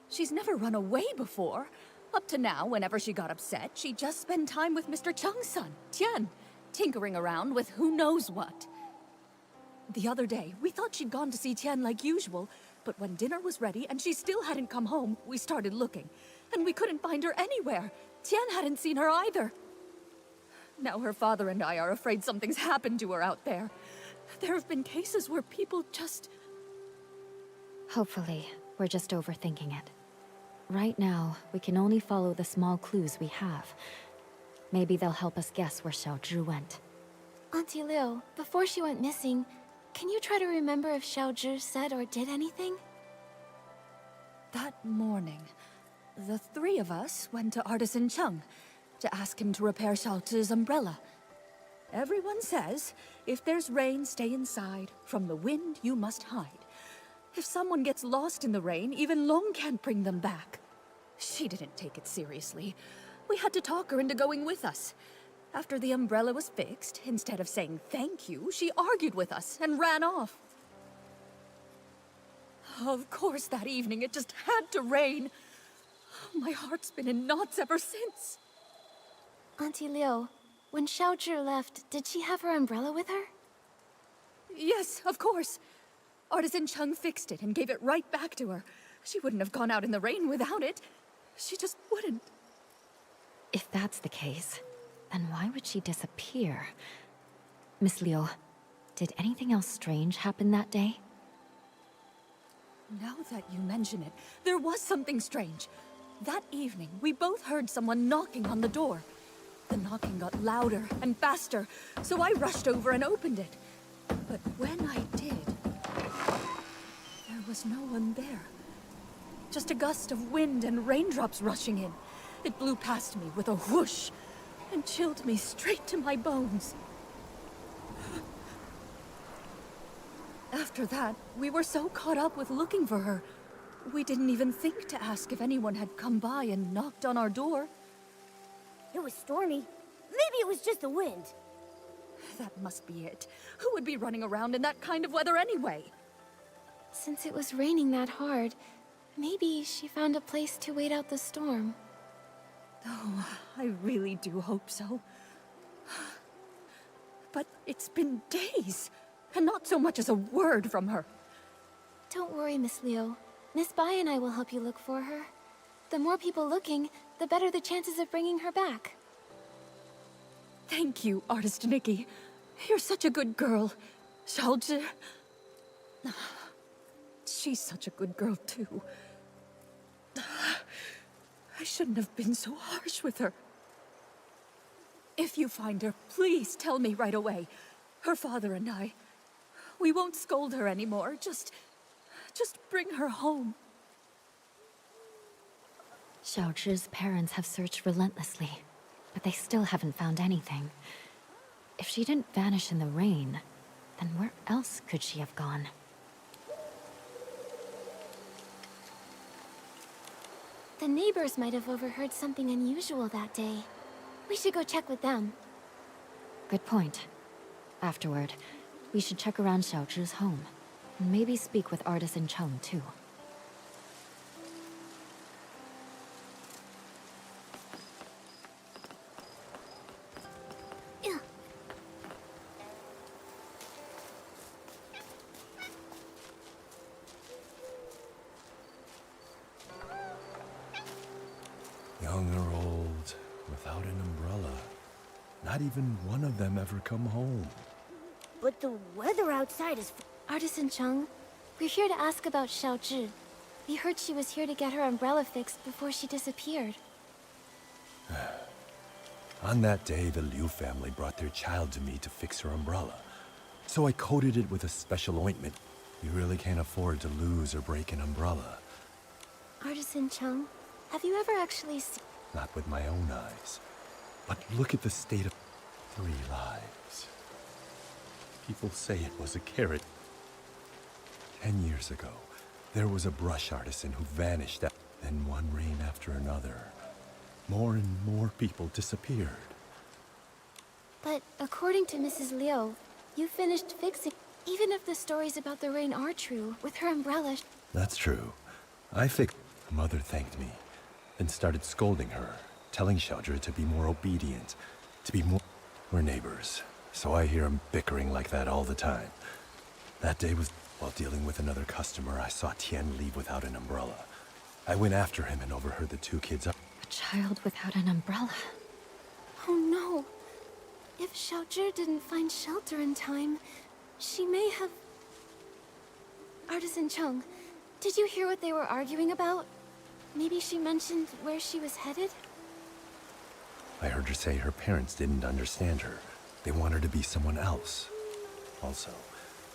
She's never run away before. Up to now, whenever she got upset, she'd just spend time with Mr. Cheng's son, Tian, tinkering around with who knows what. The other day, we thought she'd gone to see Tian like usual, but when dinner was ready and she still hadn't come home, we started looking. And we couldn't find her anywhere. Tian hadn't seen her either. Now her father and I are afraid something's happened to her out there. There have been cases where people just... Hopefully, we're just overthinking it. Right now, we can only follow the small clues we have. Maybe they'll help us guess where Xiaozhi went. Auntie Liu, before she went missing, can you try to remember if Xiaozhi said or did anything? That morning, the three of us went to Artisan Cheng to ask him to repair Xiaozhi's umbrella. Everyone says, if there's rain, stay inside. From the wind, you must hide. If someone gets lost in the rain, even Long can't bring them back. She didn't take it seriously. We had to talk her into going with us. After the umbrella was fixed, instead of saying thank you, she argued with us and ran off. Of course, that evening it just had to rain. My heart's been in knots ever since. Auntie Liu, when Xiaozhi left, did she have her umbrella with her? Yes, of course. Artisan Cheng fixed it and gave it right back to her. She wouldn't have gone out in the rain without it. She just wouldn't. If that's the case, then why would she disappear? Miss Liu, did anything else strange happen that day? Now that you mention it, there was something strange. That evening, we both heard someone knocking on the door. The knocking got louder and faster, so I rushed over and opened it. But when I did, there was no one there. Just a gust of wind and raindrops rushing in. It blew past me with a whoosh and chilled me straight to my bones. After that, we were so caught up with looking for her, we didn't even think to ask if anyone had come by and knocked on our door. It was stormy. Maybe it was just the wind. That must be it. Who would be running around in that kind of weather anyway? Since it was raining that hard, maybe she found a place to wait out the storm. Oh, I really do hope so. But it's been days, and not so much as a word from her. Don't worry, Miss Leo. Miss Bai and I will help you look for her. The more people looking, the better the chances of bringing her back. Thank you, Artist Nikki. You're such a good girl. Xiaozhi... She's such a good girl, too. I shouldn't have been so harsh with her. If you find her, please tell me right away. Her father and I... We won't scold her anymore. Just bring her home. Xiaozhi's parents have searched relentlessly, but they still haven't found anything. If she didn't vanish in the rain, then where else could she have gone? The neighbors might have overheard something unusual that day. We should go check with them. Good point. Afterward, we should check around Xiaozhi's home. And maybe speak with Artisan Chung, too. Young or old, without an umbrella. Not even one of them ever come home. But the weather outside is... Artisan Chung, we're here to ask about Xiaozhi. We heard she was here to get her umbrella fixed before she disappeared. On that day, the Liu family brought their child to me to fix her umbrella. So I coated it with a special ointment. You really can't afford to lose or break an umbrella. Artisan Chung, have you ever actually seen... Not with my own eyes. But look at the state of 3 lives. People say it was a carrot. 10 years ago, there was a brush artisan who vanished. Then one rain after another. More and more people disappeared. But according to Mrs. Liu, you finished fixing... Even if the stories about the rain are true, with her umbrella... That's true. I fixed... Mother thanked me, then started scolding her, telling Xiaozhi to be more obedient, to be more... We're neighbors, so I hear them bickering like that all the time. That day was... While dealing with another customer, I saw Tian leave without an umbrella. I went after him and overheard the 2 kids up... A child without an umbrella. Oh no. If Xiaozhi didn't find shelter in time, she may have... Artisan Chung, did you hear what they were arguing about? Maybe she mentioned where she was headed? I heard her say her parents didn't understand her. They want her to be someone else. Also,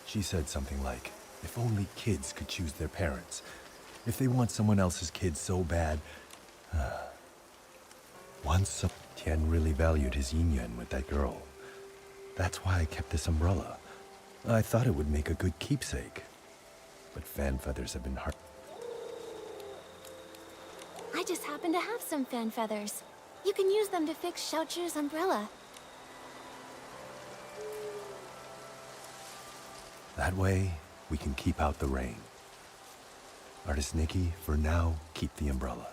she said something like, if only kids could choose their parents. If they want someone else's kid so bad... Once Tian really valued his yin-yang with that girl. That's why I kept this umbrella. I thought it would make a good keepsake. But fan feathers have been hard. I just happen to have some fan feathers. You can use them to fix Xiaozhi's umbrella. That way, we can keep out the rain. Artist Nikki, for now, keep the umbrella.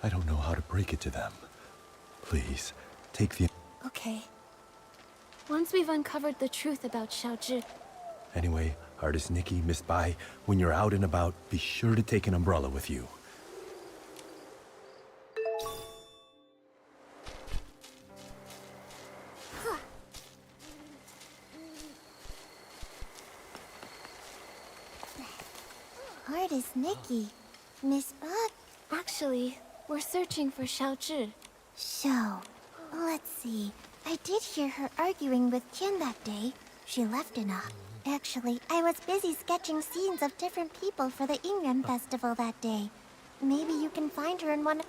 I don't know how to break it to them. Please, take the... Okay. Once we've uncovered the truth about Xiaozhi... Anyway, Artist Nikki, Miss Bai, when you're out and about, be sure to take an umbrella with you. artist Nikki. Miss Buck. Actually, we're searching for Xiaozhi. So, let's see. I did hear her arguing with Qian that day. She left in a... Actually, I was busy sketching scenes of different people for the Yingren Festival that day. Maybe you can find her in one...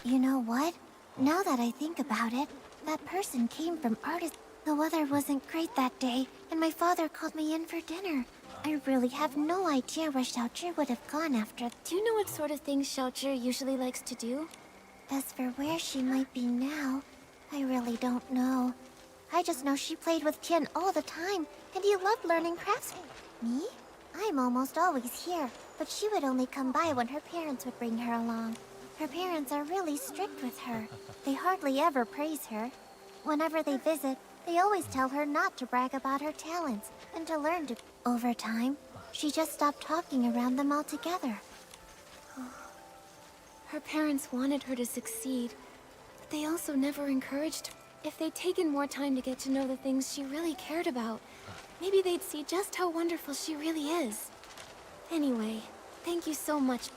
You know what? Now that I think about it, that person came from artist... The weather wasn't great that day, and my father called me in for dinner. I really have no idea where Xiaozhi would have gone after... Do you know what sort of things Xiaozhi usually likes to do? As for where she might be now, I really don't know. I just know she played with Qian all the time, and he loved learning crafts. Me? I'm almost always here, but she would only come by when her parents would bring her along. Her parents are really strict with her. They hardly ever praise her. Whenever they visit, they always tell her not to brag about her talents, and to learn to... Over time, she just stopped talking around them altogether. Her parents wanted her to succeed, but they also never encouraged her. If they'd taken more time to get to know the things she really cared about, maybe they'd see just how wonderful she really is. Anyway, thank you so much.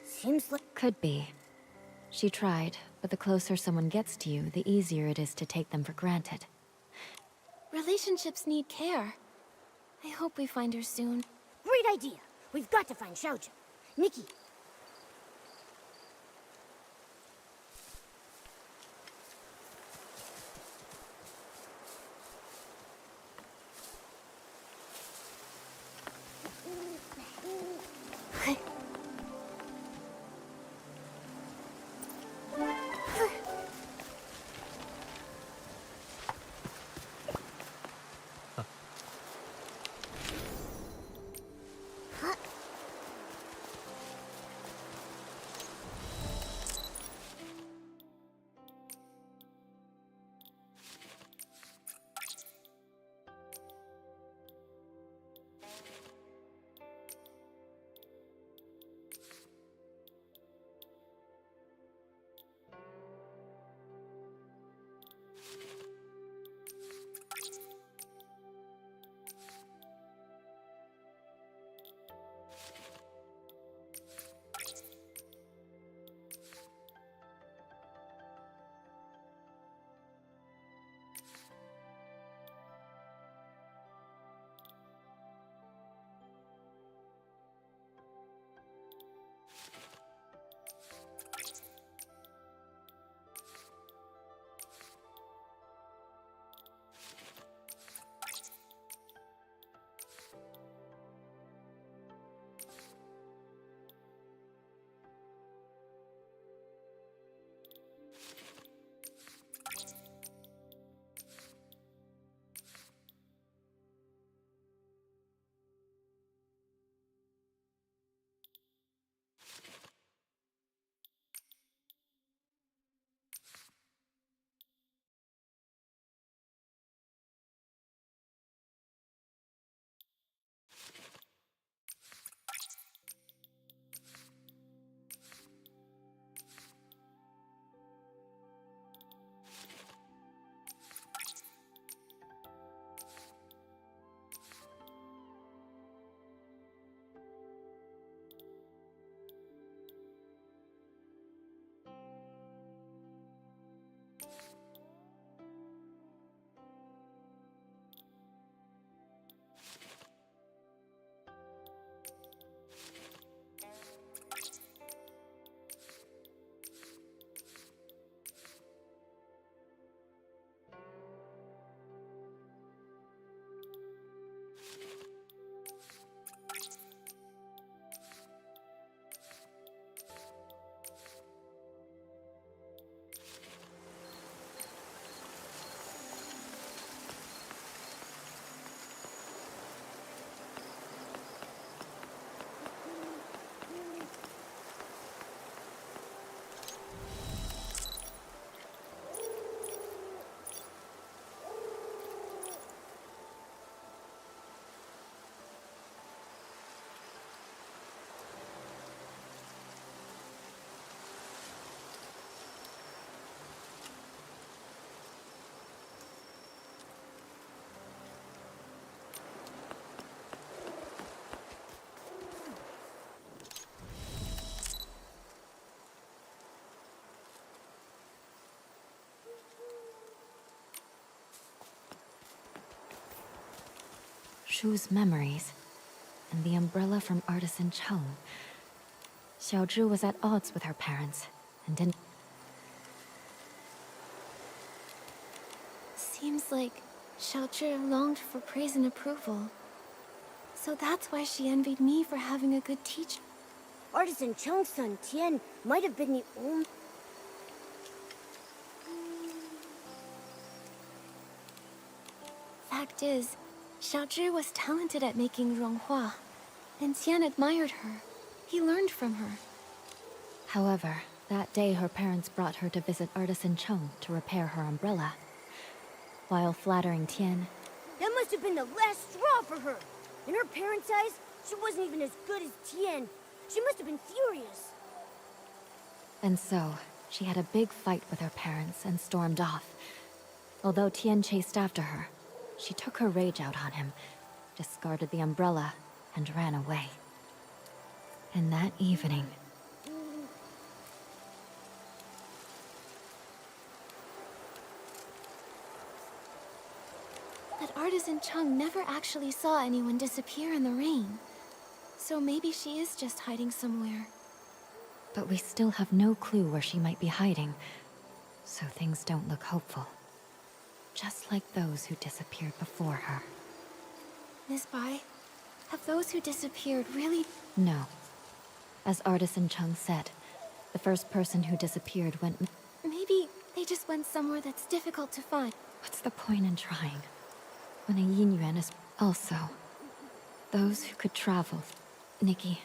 Seems like... Could be. She tried, but the closer someone gets to you, the easier it is to take them for granted. Relationships need care. I hope we find her soon. Great idea. We've got to find Xiaozhi. Nikki. Chu's memories, and the umbrella from Artisan Chung. Xiaozhi was at odds with her parents, and didn't... Seems like Xiaozhi longed for praise and approval. So that's why she envied me for having a good teacher. Artisan Chung's son, Tian, might have been the only... Fact is, Xiaozhi was talented at making ronghua, and Tian admired her. He learned from her. However, that day her parents brought her to visit Artisan Chung to repair her umbrella. While flattering Tian, That must have been the last straw for her. In her parents' eyes, she wasn't even as good as Tian. She must have been furious. and so she had a big fight with her parents and stormed off. Although Tian chased after her, she took her rage out on him, discarded the umbrella, and ran away. And that evening, But Artisan Chung never actually saw anyone disappear in the rain. So maybe she is just hiding somewhere. but we still have no clue where she might be hiding, so things don't look hopeful. Just like those who disappeared before her. Miss Bai, have those who disappeared really... No. As Artisan Chung said, the first person who disappeared went... Maybe they just went somewhere that's difficult to find. What's the point in trying? When a yin yuan is... Also, those who could travel... Nikki,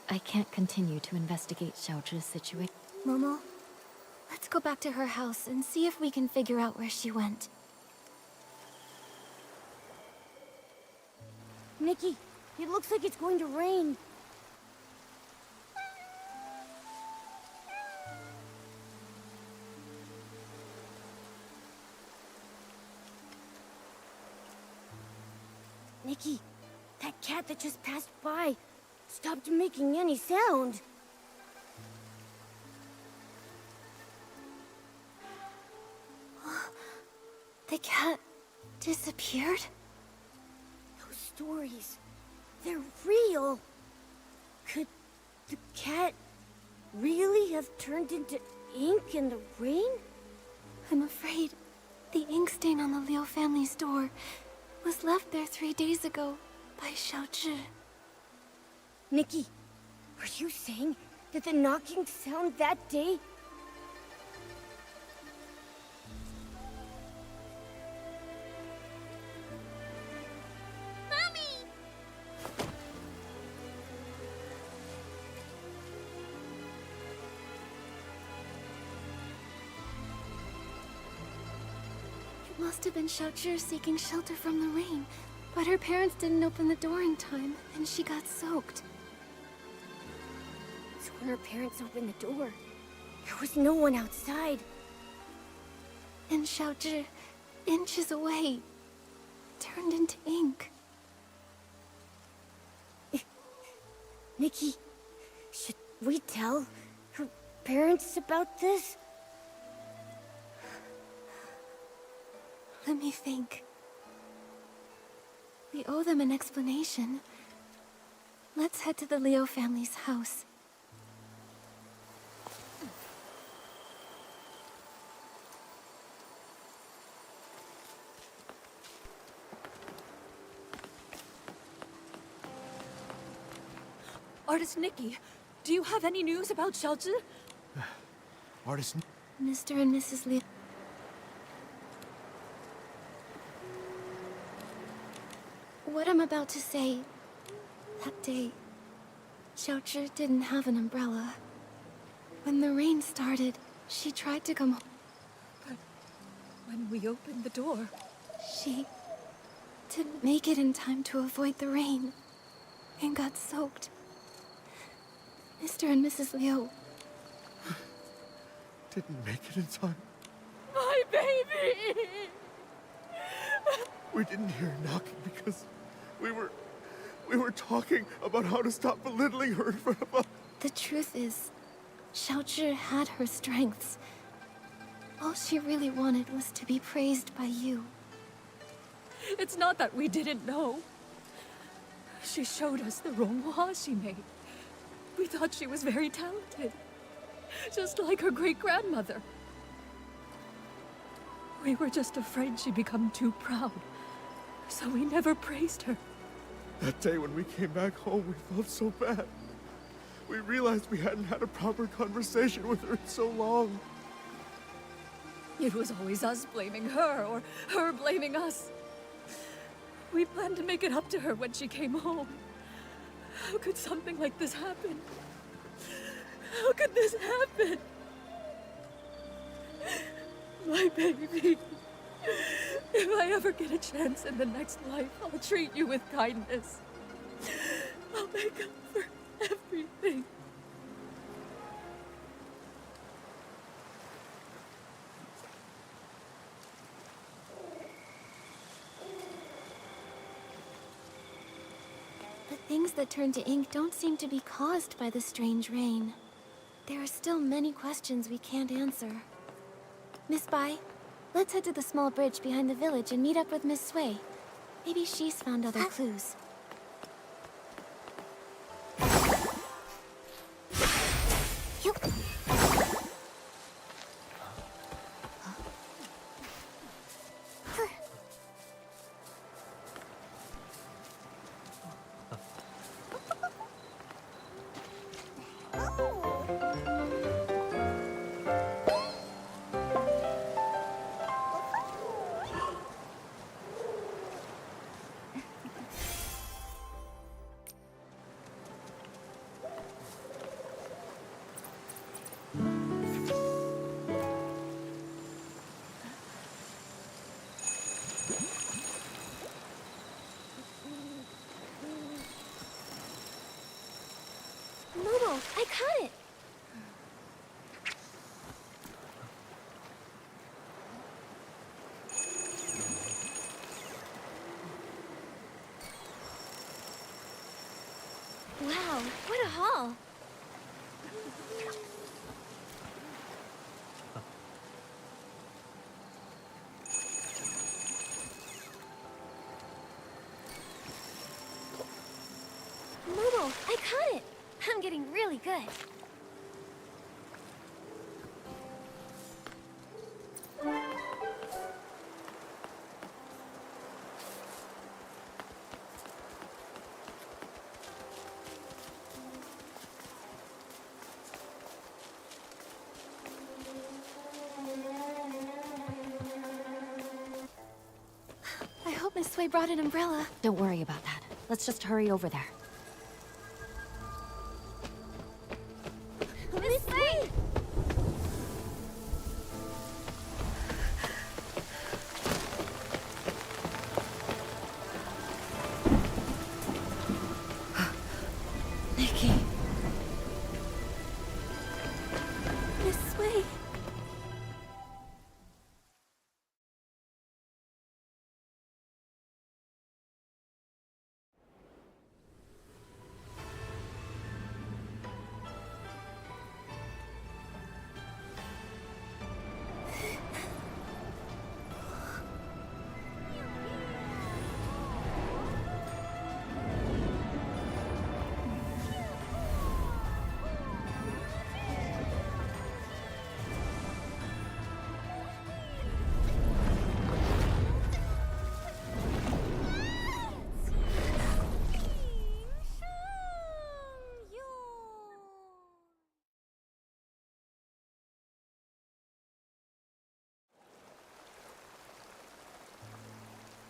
I can't continue to investigate Xiaozhi's situation. Momo, let's go back to her house and see if we can figure out where she went. Nikki, it looks like it's going to rain. Nikki, that cat that just passed by stopped making any sound. The cat disappeared? Those stories, they're real. Could the cat really have turned into ink in the rain? I'm afraid the ink stain on the Liu family's door was left there 3 days ago by Xiaozhi. Nikki, are you saying that the knocking sound that day... It must have been Xiaozhi seeking shelter from the rain, but her parents didn't open the door in time, and she got soaked. So when her parents opened the door, there was no one outside. And Xiaozhi, inches away, turned into ink. Nikki, should we tell her parents about this? Let me think. We owe them an explanation. Let's head to the Liu family's house. Artist Nikki, do you have any news about Xiaozhi? Artist... Mr. and Mrs. Liu. What I'm about to say... That day, Xiaozhi didn't have an umbrella. When the rain started, she tried to come home. But when we opened the door... She didn't make it in time to avoid the rain, and got soaked. Mr. and Mrs. Liu. Didn't make it in time. My baby! We didn't hear knocking because we were talking about how to stop belittling her in front of us. The truth is, Xiaozhi had her strengths. All she really wanted was to be praised by you. It's not that we didn't know. She showed us the ronghua she made. We thought she was very talented, just like her great-grandmother. We were just afraid she'd become too proud, so we never praised her. That day when we came back home, we felt so bad. We realized we hadn't had a proper conversation with her in so long. It was always us blaming her, or her blaming us. We planned to make it up to her when she came home. How could something like this happen? How could this happen? My baby. If I ever get a chance in the next life, I'll treat you with kindness. I'll make up for everything. The things that turn to ink don't seem to be caused by the strange rain. There are still many questions we can't answer. Miss Bai, let's head to the small bridge behind the village and meet up with Miss Sui. Maybe she's found other clues. Momo, I caught it! Wow, what a haul! Momo, I caught it! I'm getting really good. I hope Miss Sui brought an umbrella. Don't worry about that. Let's just hurry over there. Miss Sui! Nikki. Miss Sui.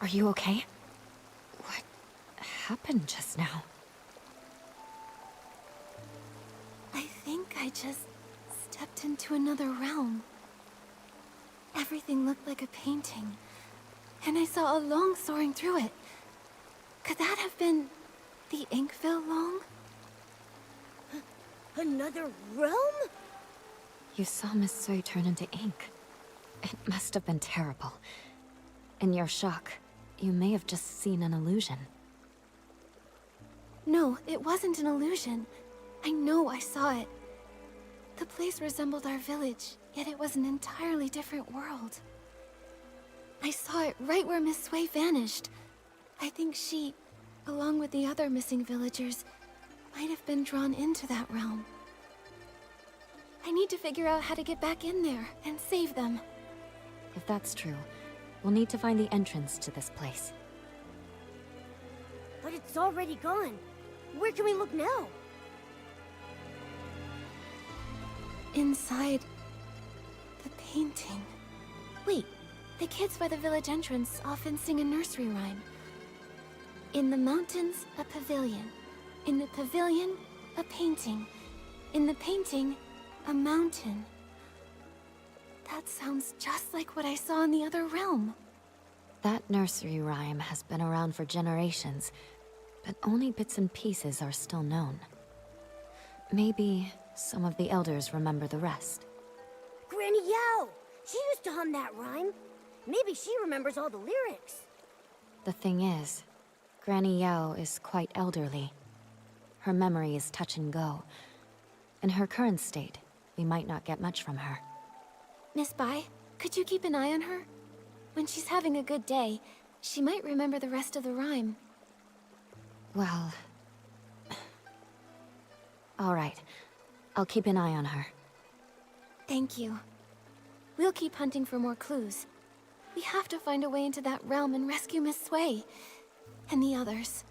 Are you okay? What happened just now? I think I just stepped into another realm. Everything looked like a painting, and I saw a long soaring through it. Could that have been the Inkville Long? Another realm? You saw Miss Sui turn into ink. It must have been terrible. In your shock, you may have just seen an illusion. No, it wasn't an illusion. I know I saw it. The place resembled our village, yet it was an entirely different world. I saw it right where Miss Sui vanished. I think she along with the other missing villagers, might have been drawn into that realm. I need to figure out how to get back in there and save them. If that's true, we'll need to find the entrance to this place. But it's already gone. Where can we look now? Inside the painting. Wait, the kids by the village entrance often sing a nursery rhyme. In the mountains, a pavilion. In the pavilion, a painting. In the painting, a mountain. That sounds just like what I saw in the other realm. That nursery rhyme has been around for generations, but only bits and pieces are still known. Maybe some of the elders remember the rest. Granny Yao! She used to hum that rhyme. Maybe she remembers all the lyrics. The thing is, Granny Yao is quite elderly. Her memory is touch and go. In her current state, we might not get much from her. Miss Bai, could you keep an eye on her? When she's having a good day, she might remember the rest of the rhyme. Well... all right. I'll keep an eye on her. Thank you. We'll keep hunting for more clues. We have to find a way into that realm and rescue Miss Sui. And the others.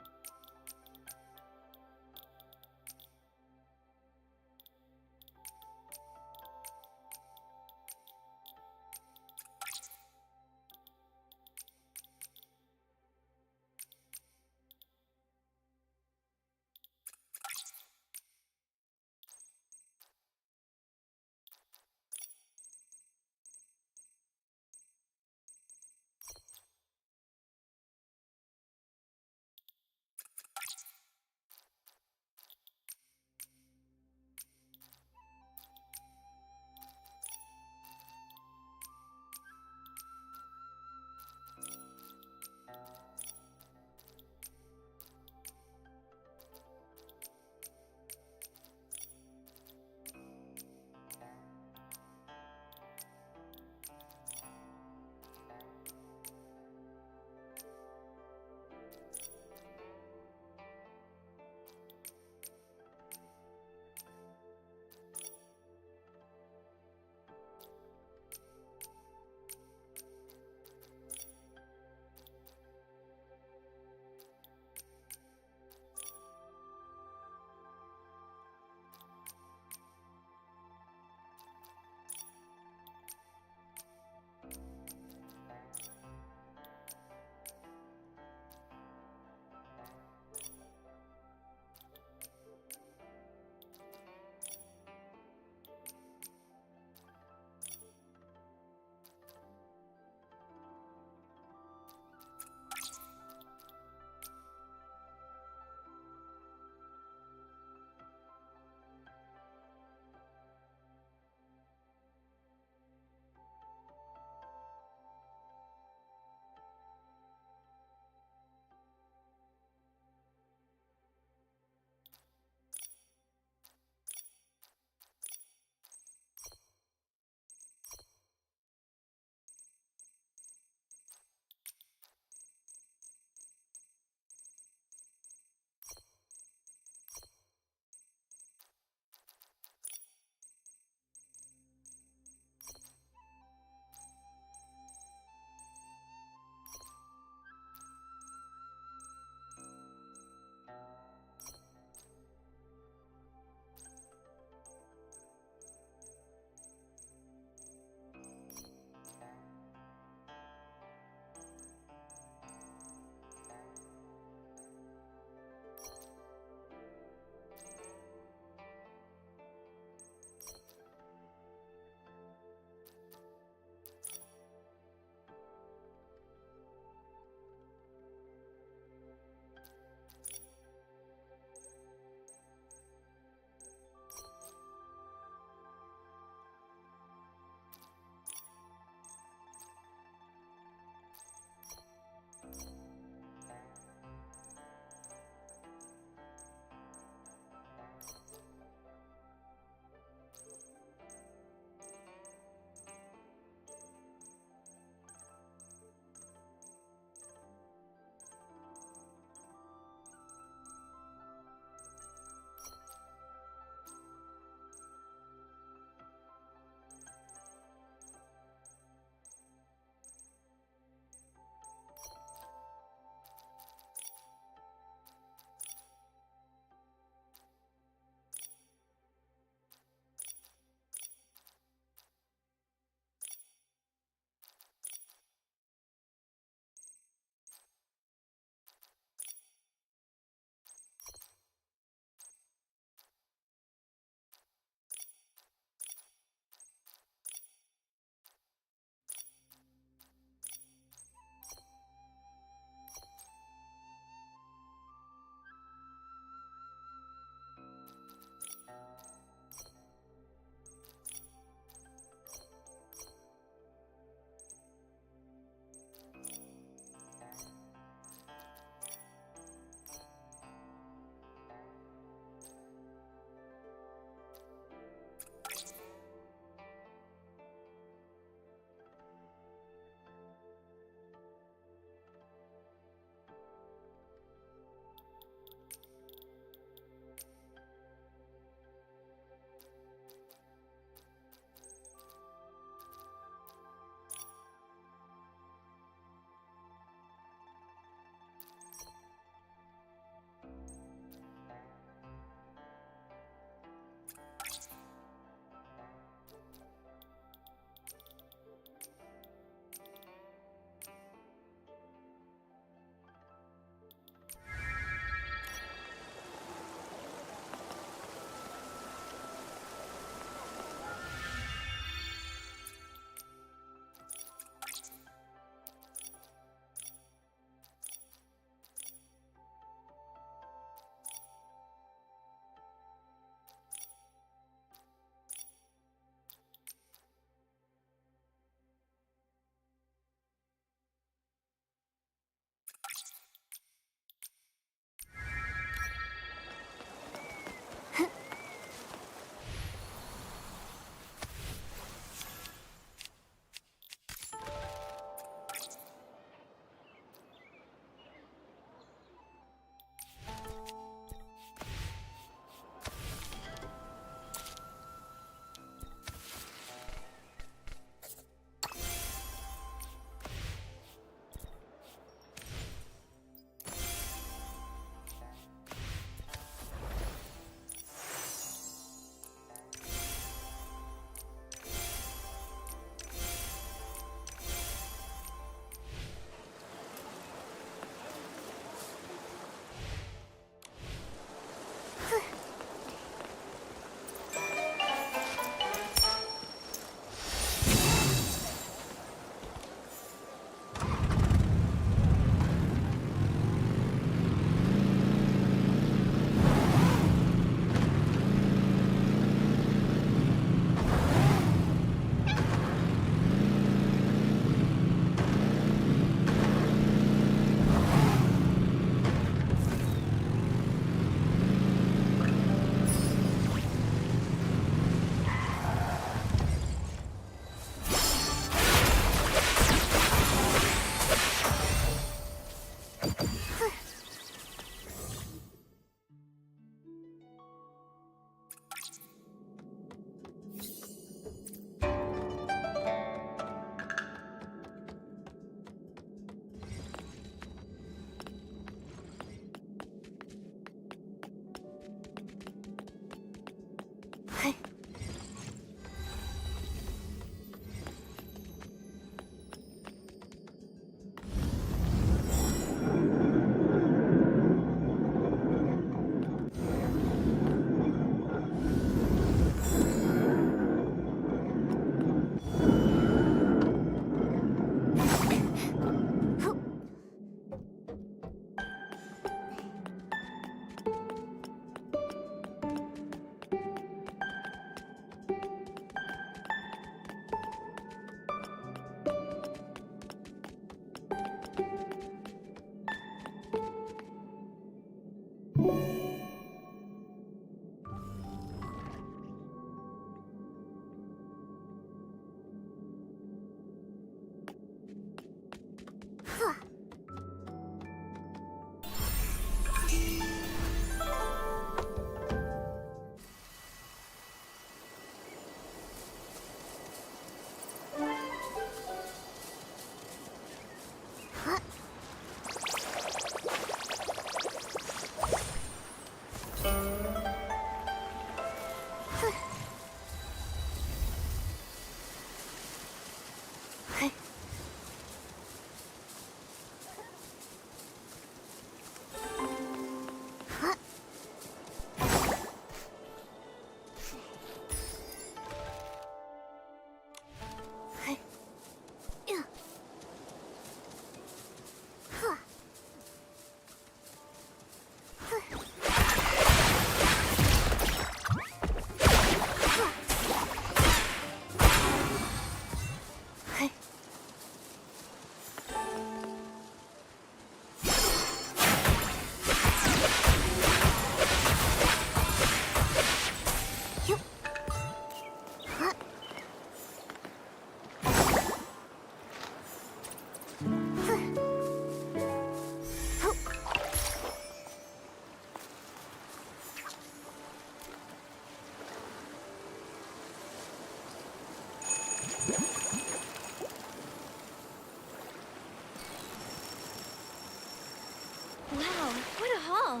Wow, what a haul!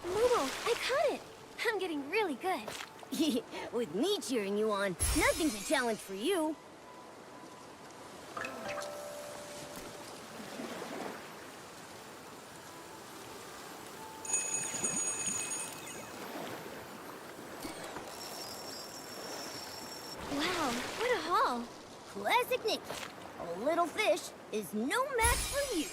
Momo, I caught it! I'm getting really good. With me cheering you on, nothing's a challenge for you. Wow, what a haul! Classic Nikki. A little fish is no match for you.